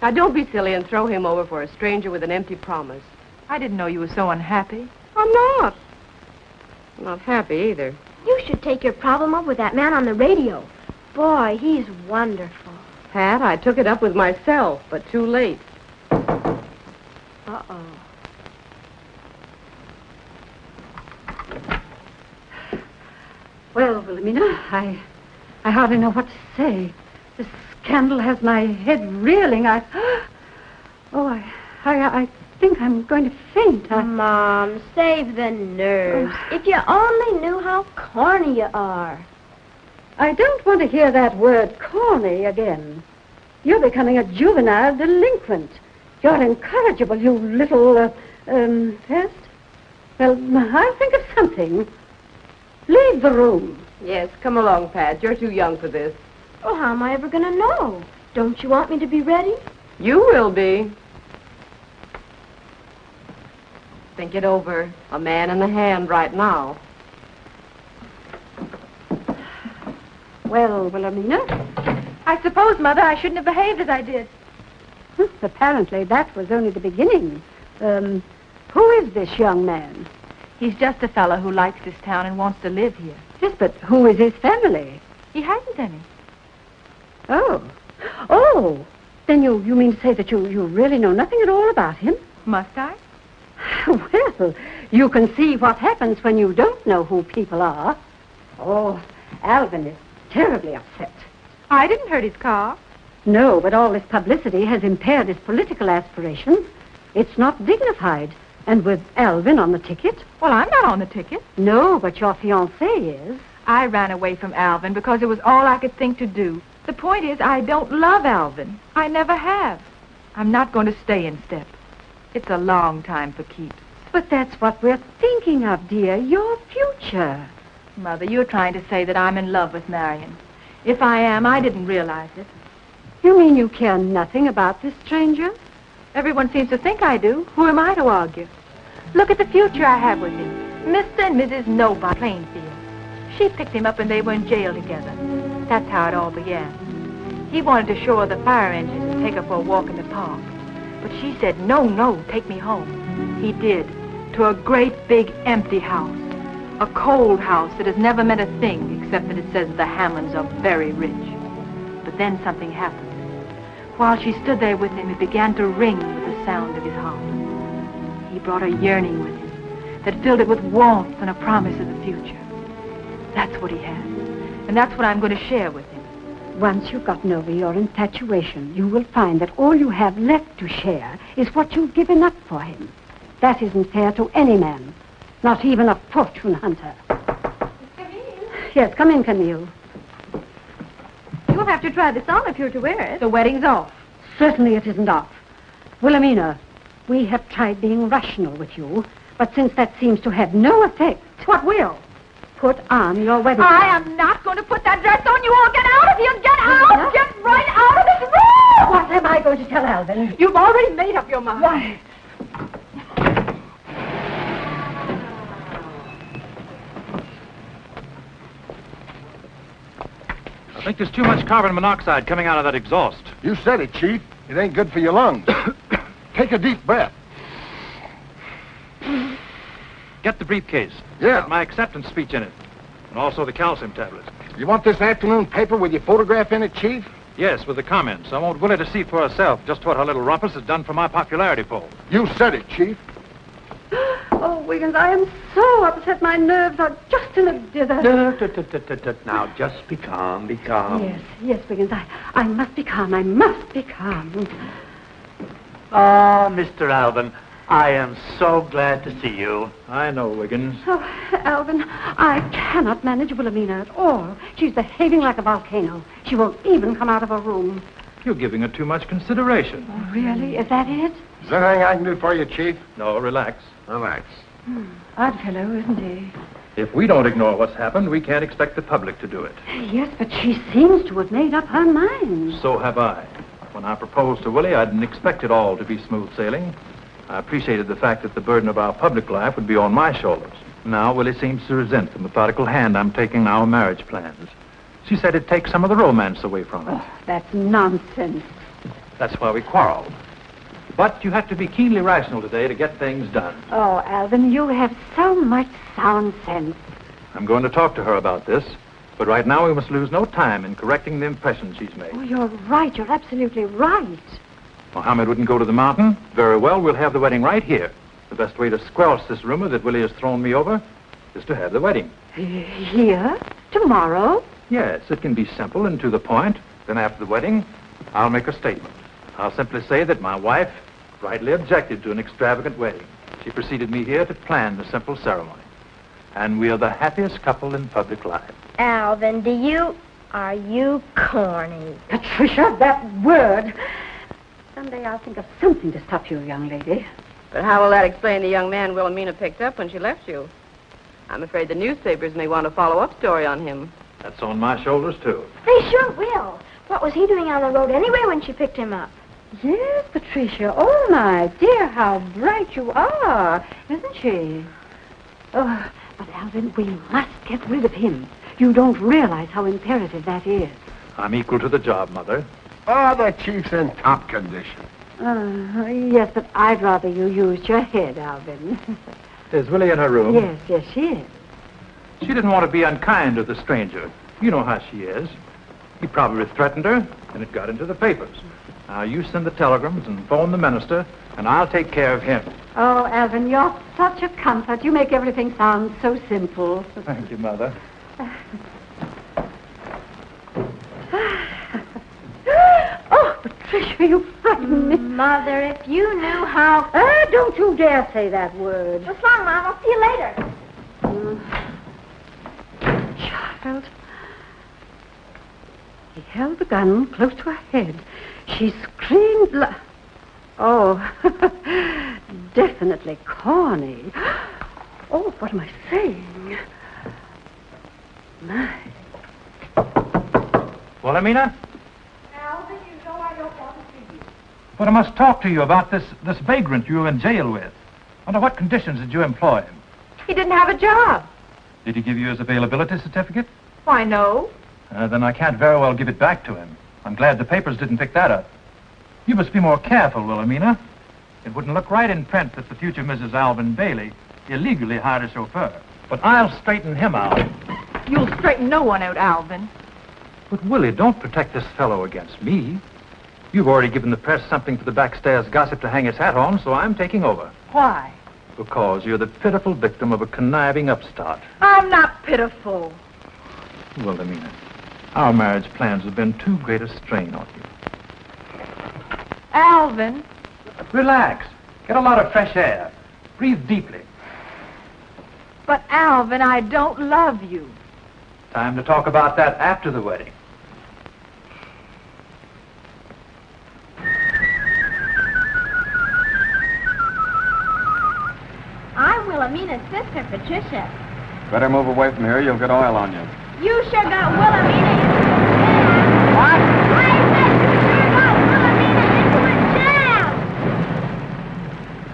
Now, don't be silly and throw him over for a stranger with an empty promise. I didn't know you were so unhappy. I'm not. I'm not happy either. You should take your problem up with that man on the radio. Boy, he's wonderful. Pat, I took it up with myself, but too late. Uh-oh. Well, Wilhelmina, I hardly know what to say. This scandal has my head reeling. I think I'm going to faint. Mom, save the nerves. If you only knew how corny you are. I don't want to hear that word corny again. You're becoming a juvenile delinquent. You're incorrigible, you little, pest. Well, I'll think of something. Leave the room. Yes, come along, Pat. You're too young for this. Oh, how am I ever going to know? Don't you want me to be ready? You will be. Think it over. A man in the hand right now. Well, Wilhelmina? I suppose, Mother, I shouldn't have behaved as I did. Apparently, that was only the beginning. Who is this young man? He's just a fellow who likes this town and wants to live here. Yes, but who is his family? He hasn't any. Oh, then you mean to say that you really know nothing at all about him? Must I? Well, you can see what happens when you don't know who people are. Oh, Alvin is terribly upset. I didn't hurt his car. No, but all this publicity has impaired his political aspirations. It's not dignified. And with Alvin on the ticket? Well, I'm not on the ticket. No, but your fiancé is. I ran away from Alvin because it was all I could think to do. The point is, I don't love Alvin. I never have. I'm not going to stay in step. It's a long time for keeps. But that's what we're thinking of, dear. Your future. Mother, you're trying to say that I'm in love with Marion. If I am, I didn't realize it. You mean you care nothing about this stranger? Everyone seems to think I do. Who am I to argue? Look at the future I have with him. Mr. and Mrs. Nobody, Plainfield. She picked him up and they were in jail together. That's how it all began. He wanted to show her the fire engines and take her for a walk in the park. But she said, no, take me home. He did, to a great big empty house. A cold house that has never meant a thing except that it says the Hammonds are very rich. But then something happened. While she stood there with him, it began to ring with the sound of his heart. He brought a yearning with him that filled it with warmth and a promise of the future. That's what he has. And that's what I'm going to share with him. Once you've gotten over your infatuation, you will find that all you have left to share is what you've given up for him. That isn't fair to any man, not even a fortune hunter. Camille? Yes, come in, Camille. You'll have to try this on if you're to wear it. The wedding's off. Certainly it isn't off. Wilhelmina, we have tried being rational with you, but since that seems to have no effect, what will? Put on your wedding dress. I am not going to put that dress on. You all get out of here. Get out. Get right out of this room. What am I going to tell Alvin? You've already made up your mind. Why? think there's too much carbon monoxide coming out of that exhaust. You said it, Chief. It ain't good for your lungs. Take a deep breath. Get the briefcase. Yeah. Got my acceptance speech in it. And also the calcium tablets. You want this afternoon paper with your photograph in it, Chief? Yes, with the comments. I want Willie to see for herself just what her little rumpus has done for my popularity poll. You said it, Chief. Oh, Wiggins, I am so upset. My nerves are just in a dither. Now, just be calm, be calm. Yes, Wiggins, I must be calm. I must be calm. Ah, Mr. Alvin, I am so glad to see you. I know, Wiggins. Oh, Alvin, I cannot manage Wilhelmina at all. She's behaving like a volcano. She won't even come out of her room. You're giving her too much consideration. Oh, really? Is that it? Is there anything I can do for you, Chief? No, relax. Relax. Odd fellow, isn't he? If we don't ignore what's happened, we can't expect the public to do it. Yes, but she seems to have made up her mind. So have I. When I proposed to Willie, I didn't expect it all to be smooth sailing. I appreciated the fact that the burden of our public life would be on my shoulders. Now, Willie seems to resent the methodical hand I'm taking in our marriage plans. She said it takes some of the romance away from it. Oh, that's nonsense. That's why we quarreled. But you have to be keenly rational today to get things done. Oh, Alvin, you have so much sound sense. I'm going to talk to her about this, but right now we must lose no time in correcting the impression she's made. Oh, you're right. You're absolutely right. Mohammed wouldn't go to the mountain. Very well, we'll have the wedding right here. The best way to squelch this rumor that Willie has thrown me over is to have the wedding. Here? Tomorrow? Yes, it can be simple and to the point. Then after the wedding, I'll make a statement. I'll simply say that my wife rightly objected to an extravagant wedding. She preceded me here to plan the simple ceremony. And we are the happiest couple in public life. Alvin, are you corny? Patricia, that word. Someday I'll think of something to stop you, young lady. But how will that explain the young man Wilhelmina picked up when she left you? I'm afraid the newspapers may want a follow-up story on him. That's on my shoulders, too. They sure will. What was he doing on the road anyway when she picked him up? Yes, Patricia. Oh, my dear, how bright you are, isn't she? Oh, but Alvin, we must get rid of him. You don't realize how imperative that is. I'm equal to the job, Mother. Oh, the Chief's in top condition. Yes, but I'd rather you used your head, Alvin. Is Willie in her room? Yes, she is. She didn't want to be unkind to the stranger. You know how she is. He probably threatened her, and it got into the papers. Now, you send the telegrams and phone the minister, and I'll take care of him. Oh, Alvin, you're such a comfort. You make everything sound so simple. Thank you, Mother. Oh, Patricia, you frightened me. Mother, if you knew how... Don't you dare say that word. Well, so long, Mom. I'll see you later. Child. He held the gun close to her head. She screamed Oh, definitely corny. Oh, what am I saying? My. Wilhelmina? Alvin, you know I don't want to see you. But I must talk to you about this vagrant you were in jail with. Under what conditions did you employ him? He didn't have a job. Did he give you his availability certificate? Why, no. Then I can't very well give it back to him. I'm glad the papers didn't pick that up. You must be more careful, Wilhelmina. It wouldn't look right in print that the future Mrs. Alvin Bailey illegally hired a chauffeur. But I'll straighten him out. You'll straighten no one out, Alvin. But, Willie, don't protect this fellow against me. You've already given the press something for the backstairs gossip to hang its hat on, so I'm taking over. Why? Because you're the pitiful victim of a conniving upstart. I'm not pitiful. Wilhelmina, our marriage plans have been too great a strain on you. Alvin. Relax. Get a lot of fresh air. Breathe deeply. But, Alvin, I don't love you. Time to talk about that after the wedding. I'm Wilhelmina's sister, Patricia. Better move away from here. You'll get oil on you. You sure got Wilhelmina into a jam. What? I said you sure got Wilhelmina into a jam.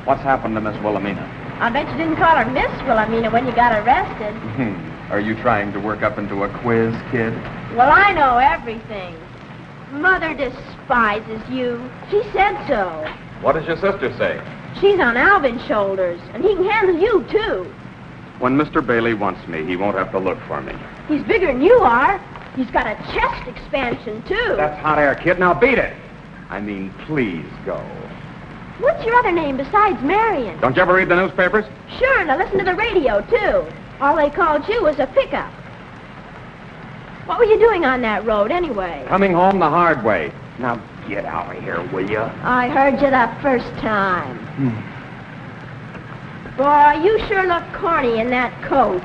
What's happened to Miss Wilhelmina? I bet you didn't call her Miss Wilhelmina when you got arrested. Are you trying to work up into a quiz, kid? Well, I know everything. Mother despises you. She said so. What does your sister say? She's on Alvin's shoulders, and he can handle you, too. When Mr. Bailey wants me, he won't have to look for me. He's bigger than you are. He's got a chest expansion, too. That's hot air, kid. Now beat it. I mean, please go. What's your other name besides Marion? Don't you ever read the newspapers? Sure, and I listen to the radio, too. All they called you was a pickup. What were you doing on that road, anyway? Coming home the hard way. Now get out of here, will you? I heard you the first time. Boy, you sure look corny in that coat.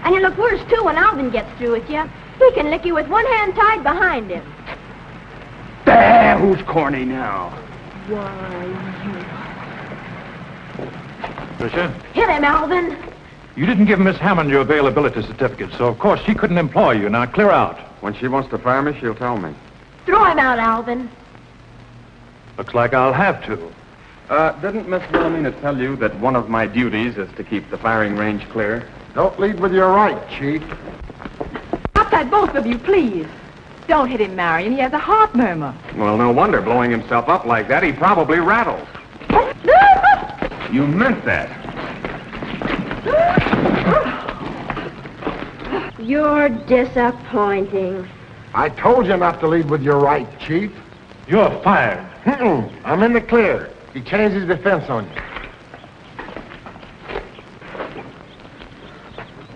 And you look worse, too, when Alvin gets through with you. He can lick you with one hand tied behind him. There, who's corny now? Why, Tricia, hit him, Alvin. you didn't give Miss Hammond your availability certificate, so of course she couldn't employ you. Now clear out. When she wants to fire me, she'll tell me. Throw him out, Alvin. Looks like I'll have to. Didn't Miss Wilhelmina tell you that one of my duties is to keep the firing range clear? Don't lead with your right, Chief. Stop that, both of you, please. Don't hit him, Marion. He has a heart murmur. Well, no wonder, blowing himself up like that, he probably rattled. You meant that. You're disappointing. I told you not to lead with your right, Chief. You're fired. I'm in the clear. He changed his defense on you.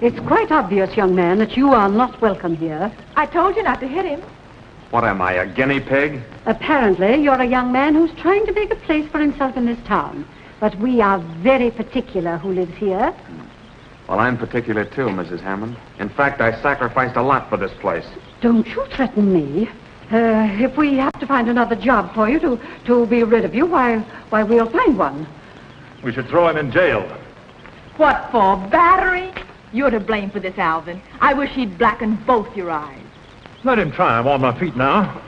It's quite obvious, young man, that you are not welcome here. I told you not to hit him. What am I, a guinea pig? Apparently, you're a young man who's trying to make a place for himself in this town. But we are very particular who lives here. Well, I'm particular too, Mrs. Hammond. In fact, I sacrificed a lot for this place. Don't you threaten me. If we have to find another job for you to be rid of you, why, we'll find one. We should throw him in jail. What for? Battery? You're to blame for this, Alvin. I wish he'd blackened both your eyes. Let him try. I'm on my feet now.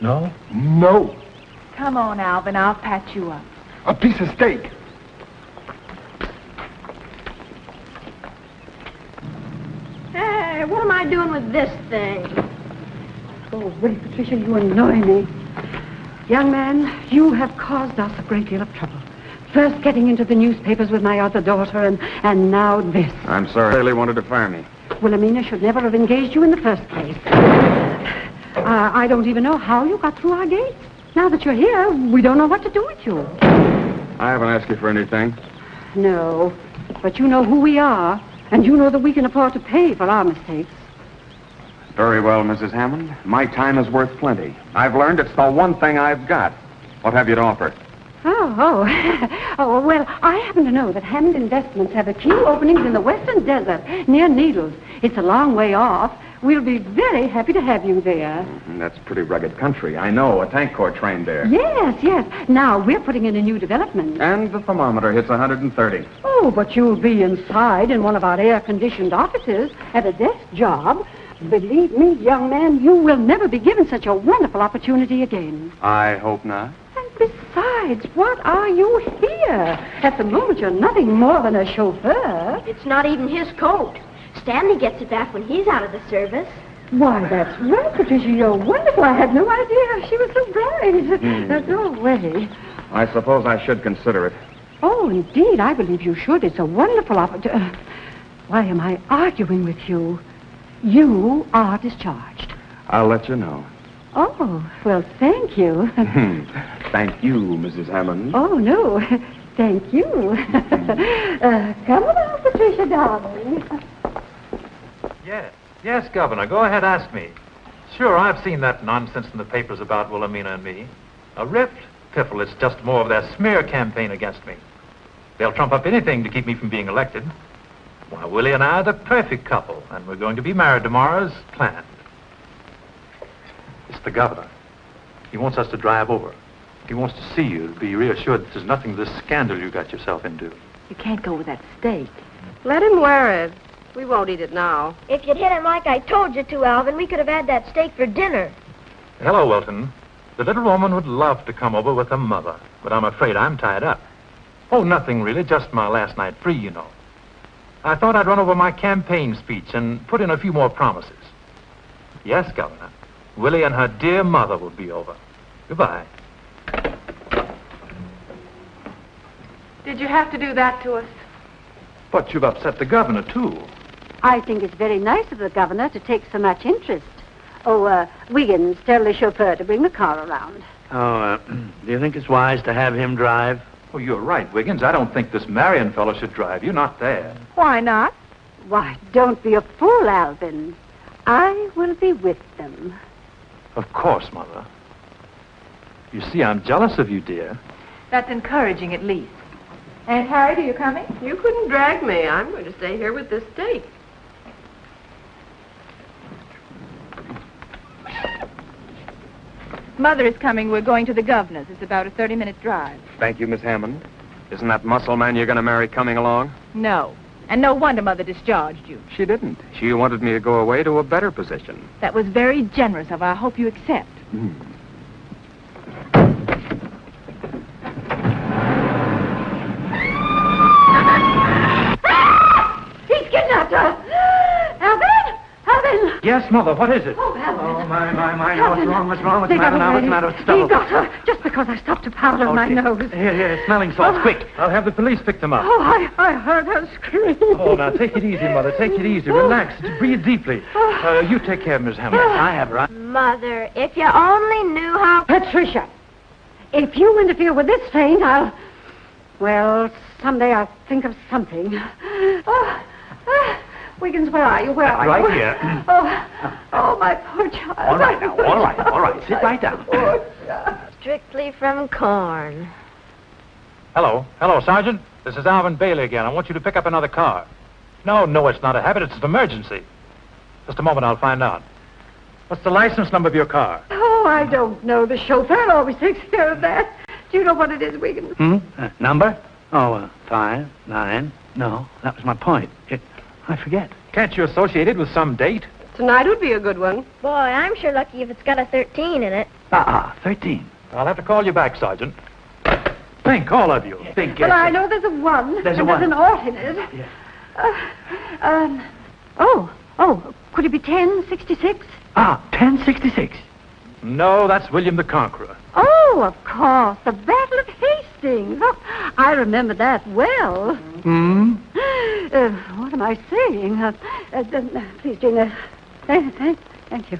No? No. Come on, Alvin. I'll patch you up. A piece of steak. Hey, what am I doing with this thing? Oh, Willie, Patricia, you annoy me. Young man, you have caused us a great deal of trouble. First getting into the newspapers with my other daughter, and now this. I'm sorry. Bailey wanted to fire me. Wilhelmina should never have engaged you in the first place. I don't even know how you got through our gates. Now that you're here, we don't know what to do with you. I haven't asked you for anything. No, but you know who we are, and you know that we can afford to pay for our mistakes. Very well, Mrs. Hammond. My time is worth plenty. I've learned it's the one thing I've got. What have you to offer? Oh, well, I happen to know that Hammond Investments have a few openings in the western desert near Needles. It's a long way off. We'll be very happy to have you there. That's pretty rugged country. I know. A tank corps trained there. Yes. Now, we're putting in a new development. And the thermometer hits 130. Oh, but you'll be inside in one of our air-conditioned offices at a desk job. Believe me, young man, you will never be given such a wonderful opportunity again. I hope not. Besides, what are you here? At the moment, you're nothing more than a chauffeur. It's not even his coat. Stanley gets it back when he's out of the service. Why, that's right, Patricia. You're wonderful. I had no idea she was so bright. Go away. I suppose I should consider it. Oh, indeed, I believe you should. It's a wonderful opportunity. Why am I arguing with you? You are discharged. I'll let you know. Oh, well, thank you. Thank you, Mrs. Hammond. Oh, no. Thank you. Come on, Patricia, darling. Yes, Governor. Go ahead, ask me. Sure, I've seen that nonsense in the papers about Wilhelmina and me. A rift? Piffle, it's just more of their smear campaign against me. They'll trump up anything to keep me from being elected. Why, Willie and I are the perfect couple, and we're going to be married tomorrow as planned. It's the governor. He wants us to drive over. He wants to see you to be reassured that there's nothing to this scandal you got yourself into. You can't go with that steak. Let him wear it. We won't eat it now. If you'd hit him like I told you to, Alvin, we could have had that steak for dinner. Hello, Wilton. The little woman would love to come over with her mother, but I'm afraid I'm tied up. Oh, nothing really. Just my last night free, you know. I thought I'd run over my campaign speech and put in a few more promises. Yes, Governor. Willie and her dear mother will be over. Goodbye. Did you have to do that to us? But you've upset the governor, too. I think it's very nice of the governor to take so much interest. Oh, Wiggins, tell the chauffeur to bring the car around. Oh, do you think it's wise to have him drive? Oh, you're right, Wiggins. I don't think this Marion fellow should drive. You're not there. Why not? Why, don't be a fool, Alvin. I will be with them. Of course, Mother. You see, I'm jealous of you, dear. That's encouraging, at least. Aunt Harriet, are you coming? You couldn't drag me. I'm going to stay here with this steak. Mother is coming. We're going to the governor's. It's about a 30-minute drive. Thank you, Miss Hammond. Isn't that muscle man you're going to marry coming along? No. And no wonder Mother discharged you. She didn't. She wanted me to go away to a better position. That was very generous of her. I hope you accept. He's kidnapped her! Alvin! Alvin! Yes, Mother, what is it? Oh, Alvin. Oh, my. What's wrong? What's the They matter got now? away. What's the matter with He Stubble? got her just because I stopped to powder my nose. Here, smelling salts, quick. I'll have the police pick them up. Oh, I heard her scream. Oh, now, take it easy, Mother. Take it easy. Relax. Breathe deeply. You take care of Miss Hammond. I have her. Mother, if you only knew how... Patricia, if you interfere with this faint, well, someday I'll think of something. Wiggins, where are you? Where are right you? here. Oh, my poor child. All right now, all right. Sit right down. Strictly from corn. Hello, Sergeant. This is Alvin Bailey again. I want you to pick up another car. No, it's not a habit. It's an emergency. Just a moment, I'll find out. What's the license number of your car? Oh, I don't know. The chauffeur always takes care of that. Do you know what it is, Wiggins? Number? Oh, 5, 9. No, that was my point. I forget. Can't you associate it with some date? Tonight would be a good one. Boy, I'm sure lucky if it's got a 13 in it. 13. I'll have to call you back, Sergeant. Think, all of you. Think, Well, I know there's a 1. There's a and 1. There's an alternate. Could it be 1066? 1066. No, that's William the Conqueror. Oh, of course. The Battle of Hastings. Oh, I remember that well. What am I saying? Please, Jane. Thank you.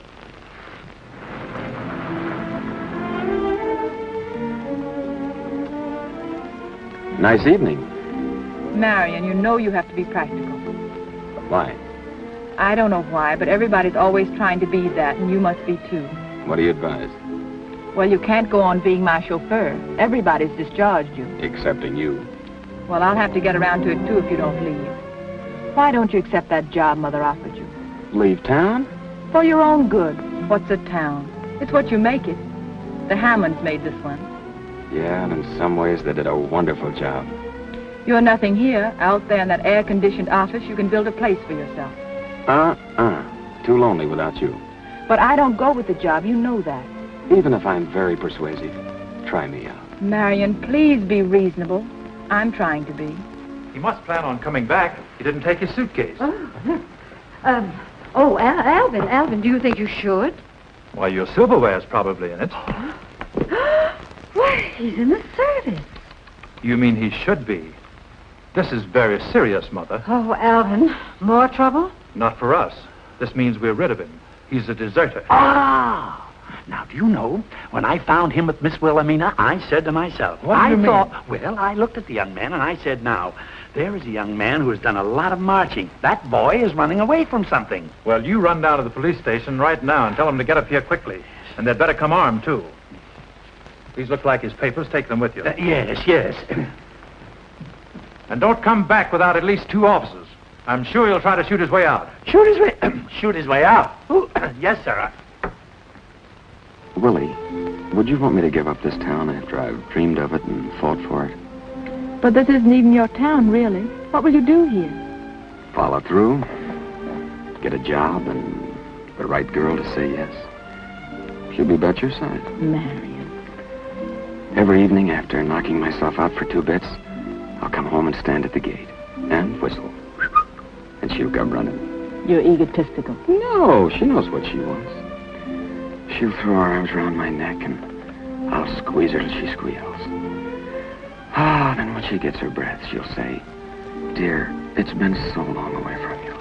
Nice evening. Marion, you know you have to be practical. Why? I don't know why, but everybody's always trying to be that, and you must be too. What do you advise? Well, you can't go on being my chauffeur. Everybody's discharged you. Excepting you. Well, I'll have to get around to it, too, if you don't leave. Why don't you accept that job Mother offered you? Leave town? For your own good. What's a town? It's what you make it. The Hammonds made this one. Yeah, and in some ways they did a wonderful job. You're nothing here. Out there in that air-conditioned office, you can build a place for yourself. Too lonely without you. But I don't go with the job. You know that. Even if I'm very persuasive, try me out. Marion, please be reasonable. I'm trying to be. He must plan on coming back. He didn't take his suitcase. Alvin, do you think you should? Why, your silverware's probably in it. Why, he's in the service. You mean he should be? This is very serious, Mother. Oh, Alvin, more trouble? Not for us. This means we're rid of him. He's a deserter. Now, do you know, when I found him with Miss Wilhelmina, I said to myself, What do you mean? Well, I looked at the young man and I said, now, there is a young man who has done a lot of marching. That boy is running away from something. Well, you run down to the police station right now and tell them to get up here quickly. And they'd better come armed, too. These look like his papers. Take them with you. Yes. And don't come back without at least 2 officers. I'm sure he'll try to shoot his way out. Shoot his way out? Yes, sir. Willie, would you want me to give up this town after I've dreamed of it and fought for it? But this isn't even your town, really. What will you do here? Follow through, get a job, and the right girl to say yes. She'll be about your side. Marion. Every evening after knocking myself out for 2 bits, I'll come home and stand at the gate and whistle. And she'll come running. You're egotistical. No, she knows what she wants. She'll throw her arms around my neck and I'll squeeze her till she squeals. Ah, then when she gets her breath, she'll say, "Dear, it's been so long away from you."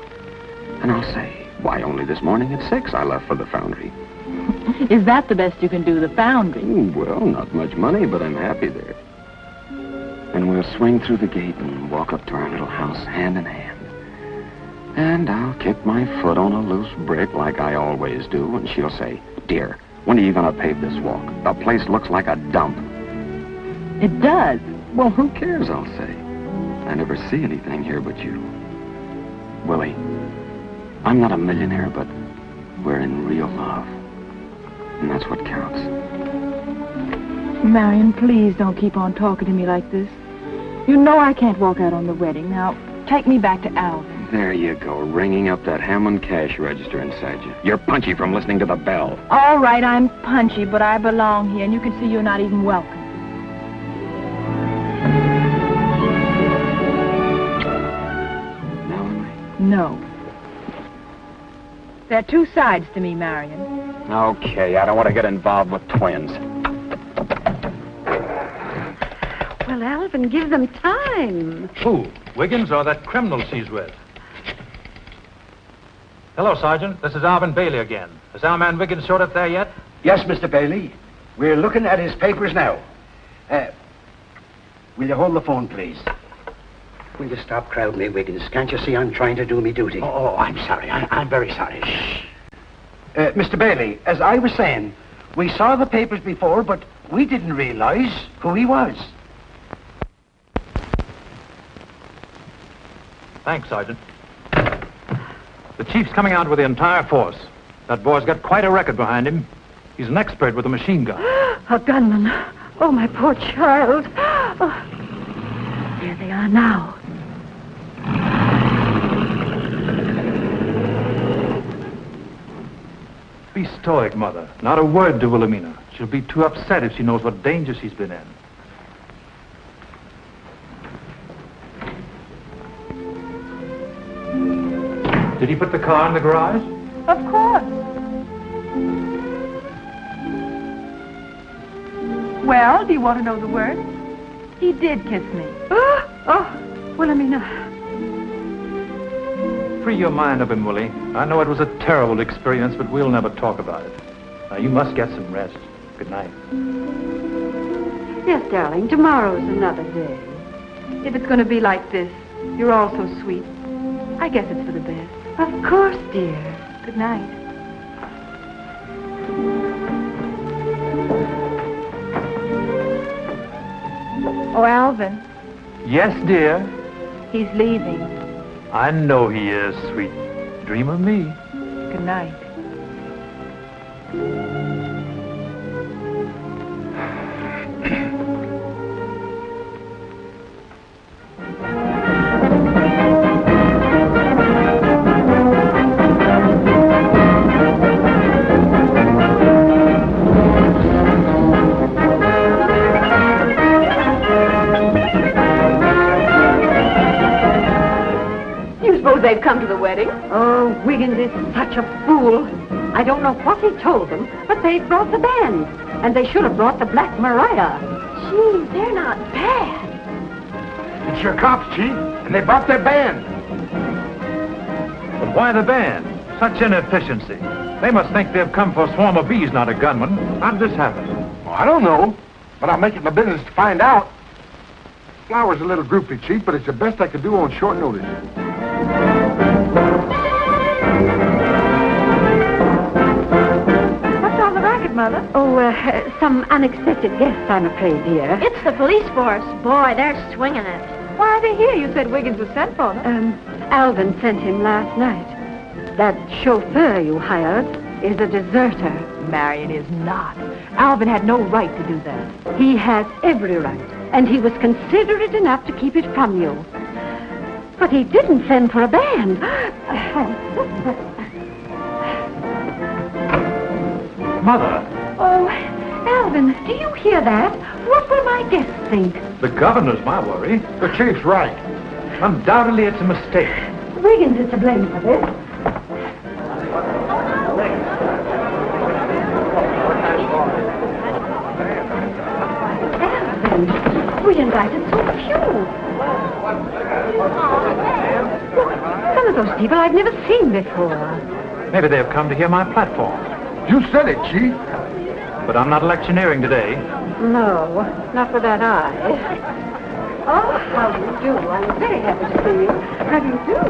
And I'll say, "Why, only this morning at 6 I left for the foundry." Is that the best you can do, the foundry? Well, not much money, but I'm happy there. And we'll swing through the gate and walk up to our little house hand in hand. And I'll kick my foot on a loose brick like I always do, and she'll say, "Dear, when are you going to pave this walk? The place looks like a dump." It does. Well, who cares, I'll say. I never see anything here but you. Willie, I'm not a millionaire, but we're in real love. And that's what counts. Marion, please don't keep on talking to me like this. You know I can't walk out on the wedding. Now, take me back to Alvin. There you go, ringing up that Hammond cash register inside you. You're punchy from listening to the bell. All right, I'm punchy, but I belong here, and you can see you're not even welcome. Now am I? No. There are two sides to me, Marion. Okay, I don't want to get involved with twins. Well, Alvin, give them time. Who? Wiggins or that criminal she's with? Hello, Sergeant. This is Alvin Bailey again. Has our man Wiggins showed up there yet? Yes, Mr. Bailey. We're looking at his papers now. Will you hold the phone, please? Will you stop crowding me, Wiggins? Can't you see I'm trying to do me duty? Oh, I'm sorry. I'm very sorry. Shh. Mr. Bailey, as I was saying, we saw the papers before, but we didn't realize who he was. Thanks, Sergeant. The chief's coming out with the entire force. That boy's got quite a record behind him. He's an expert with a machine gun. A gunman. Oh, my poor child. Oh. There they are now. Be stoic, Mother. Not a word to Wilhelmina. She'll be too upset if she knows what danger she's been in. Did he put the car in the garage? Of course. Well, do you want to know the worst? He did kiss me. Oh, Wilhelmina. Free your mind of him, Willie. I know it was a terrible experience, but we'll never talk about it. Now, you must get some rest. Good night. Yes, darling, tomorrow's another day. If it's going to be like this, you're all so sweet. I guess it's for the best. Of course, dear. Good night. Oh, Alvin. Yes, dear. He's leaving. I know he is, sweet. Dream of me. Good night. They've come to the wedding. Oh, Wiggins is such a fool. I don't know what he told them, but they brought the band. And they should have brought the Black Maria. Gee, they're not bad. It's your cops, Chief, and they brought their band. But why the band? Such inefficiency. They must think they've come for a swarm of bees, not a gunman. How did this happen? Well, I don't know, but I'll make it my business to find out. Flower's a little groupie, Chief, but it's the best I could do on short notice. What's all the racket, Mother? Oh, some unexpected guests, I'm afraid, dear. It's the police force. Boy, they're swinging it. Why are they here? You said Wiggins was sent for them. Alvin sent him last night. That chauffeur you hired is a deserter. Marion is not. Alvin had no right to do that. He has every right, and he was considerate enough to keep it from you. But he didn't send for a band. Mother. Oh, Alvin, do you hear that? What will my guests think? The governor's my worry. The chief's right. Undoubtedly, it's a mistake. Wiggins is to blame for this. Alvin, we invited so few. Look, some of those people I've never seen before. Maybe they have come to hear my platform. You said it, Chief. But I'm not electioneering today. No, not with that eye. Oh, how do you do? I'm very happy to see you. How do you do?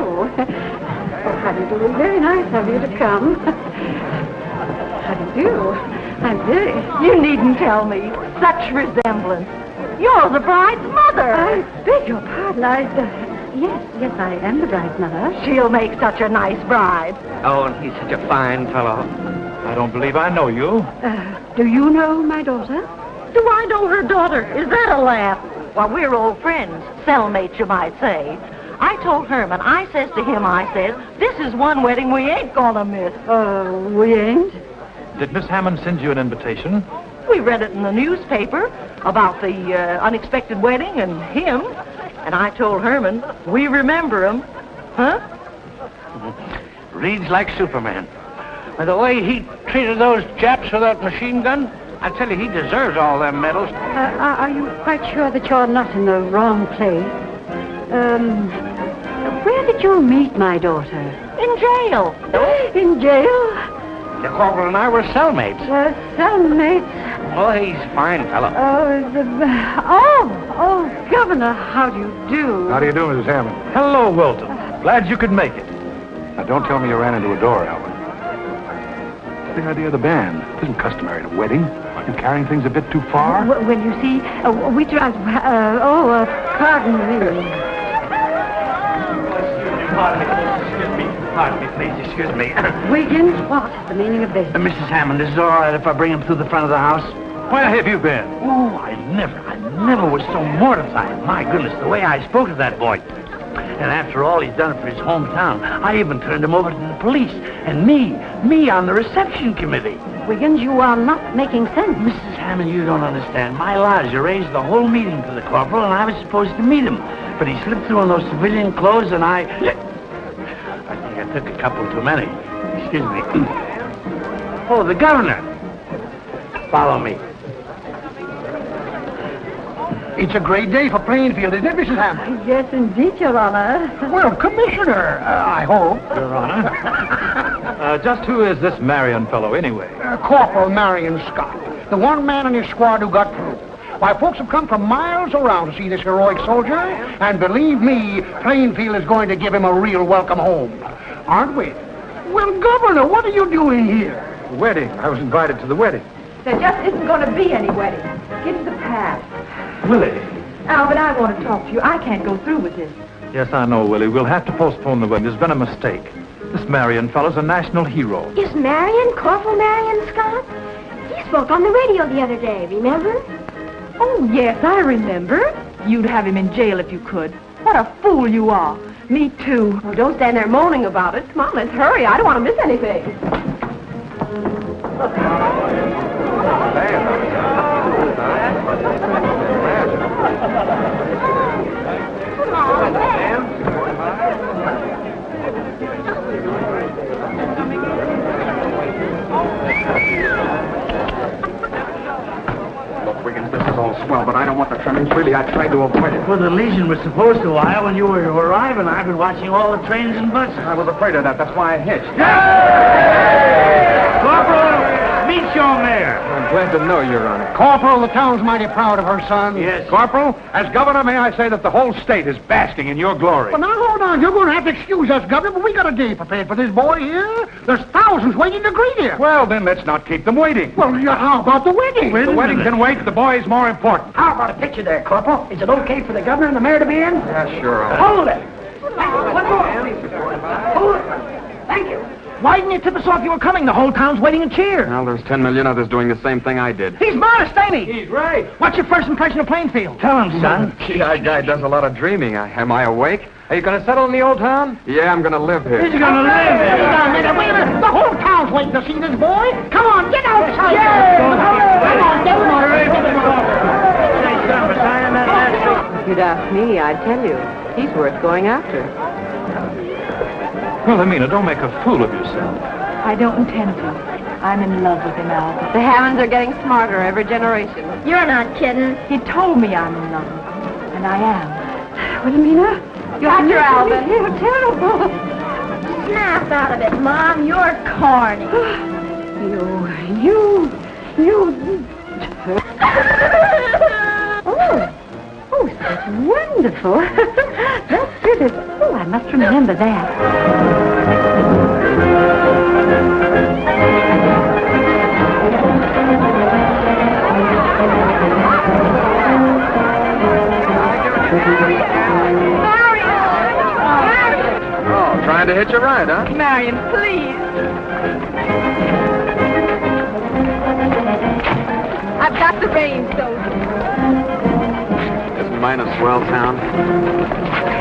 Oh, how do you do? Very nice of you to come. How do you do? I'm very... You needn't tell me. Such resemblance. You're the bride's mother. I beg your pardon. Yes, I am the bride's mother. She'll make such a nice bride. Oh, and he's such a fine fellow. I don't believe I know you. Do you know my daughter? Do I know her daughter? Is that a laugh? Well, we're old friends. Cellmates, you might say. I told Herman, I says to him, I says, this is one wedding we ain't gonna miss. We ain't? Did Miss Hammond send you an invitation? We read it in the newspaper about the unexpected wedding and him. And I told Herman, we remember him. Huh? Reads like Superman. By the way he treated those Japs with that machine gun, I tell you, he deserves all them medals. Are you quite sure that you're not in the wrong place? Where did you meet my daughter? In jail. In jail? The corporal and I were cellmates. Cellmates? Oh, he's a fine fellow. Oh, Governor, how do you do? How do you do, Mrs. Hammond? Hello, Wilton. Glad you could make it. Now, don't tell me you ran into a door, Alvin. The idea of the band. It isn't customary at a wedding. Aren't you carrying things a bit too far? Well, you see, we tried... pardon me. Pardon me, please, excuse me. Wiggins, what is the meaning of this? Mrs. Hammond, is it all right if I bring him through the front of the house? Where have you been? Oh, I never was so mortified. My goodness, the way I spoke to that boy. And after all he's done for his hometown, I even turned him over to the police. And me on the reception committee. Wiggins, you are not making sense. Mrs. Hammond, you don't understand. My lodge arranged the whole meeting for the corporal, and I was supposed to meet him. But he slipped through in those civilian clothes, and I think I took a couple too many. Excuse me. Oh, the governor. Follow me. It's a great day for Plainfield, isn't it, Mrs. Hammond? Yes, indeed, Your Honor. Well, Commissioner, I hope. Your Honor. Just who is this Marion fellow, anyway? Corporal Marion Scott, the one man in his squad who got through. Why, folks have come from miles around to see this heroic soldier, and believe me, Plainfield is going to give him a real welcome home. Aren't we? Well, Governor, what are you doing here? The wedding. I was invited to the wedding. There just isn't going to be any wedding. Give the pass. Willie. Alvin, I want to talk to you. I can't go through with this. Yes, I know, Willie. We'll have to postpone the wedding. There's been a mistake. This Marion fellow's a national hero. Is Marion Corporal Marion Scott? He spoke on the radio the other day, remember? Oh, yes, I remember. You'd have him in jail if you could. What a fool you are. Me too. Oh, don't stand there moaning about it. Come on, let's hurry. I don't want to miss anything. Look, Wiggins, this is all swell, but I don't want the trimmings. Really, I tried to avoid it. Well, the Legion was supposed to arrive when you were arriving. I've been watching all the trains and buses. I was afraid of that. That's why I hitched. Corporal, meet your mayor. I'm glad to know, Your Honor. Corporal, the town's mighty proud of her son. Yes. Corporal, as governor, may I say that the whole state is basking in your glory. Well, now, hold on. You're going to have to excuse us, Governor, but we got a day prepared for this boy here. There's thousands waiting to greet him. Well, then let's not keep them waiting. Well, how about the wedding? The wedding can wait. The boy's more important. How about a picture there, Corporal? Is it okay for the governor and the mayor to be in? Yeah, sure. Hold it. One more, please. Hold it. Thank you. Why didn't you tip us off you were coming? The whole town's waiting and cheer. Well, there's 10 million others doing the same thing I did. He's modest, ain't he? He's right. What's your first impression of Plainfield? Tell him, son. Gee, that guy does a lot of dreaming. Am I awake? Are you going to settle in the old town? Yeah, I'm going to live here. He's gonna live here. Wait a minute. The whole town's waiting to see this boy. Come on, get outside. Come on, get him If you'd ask me, I'd tell you. He's worth going after. Wilhelmina, don't make a fool of yourself. I don't intend to. I'm in love with him, Albert. The Hammonds are getting smarter every generation. You're not kidding. He told me I'm in love with him, and I am. Wilhelmina, Got your Albert. You're terrible. Snap out of it, Mom. You're corny. You. Oh, that's wonderful. That's pretty. Oh, I must remember that. Oh, trying to hitch a ride, huh? Marion, please. I've got the reins, Soldier. Isn't mine a swell town?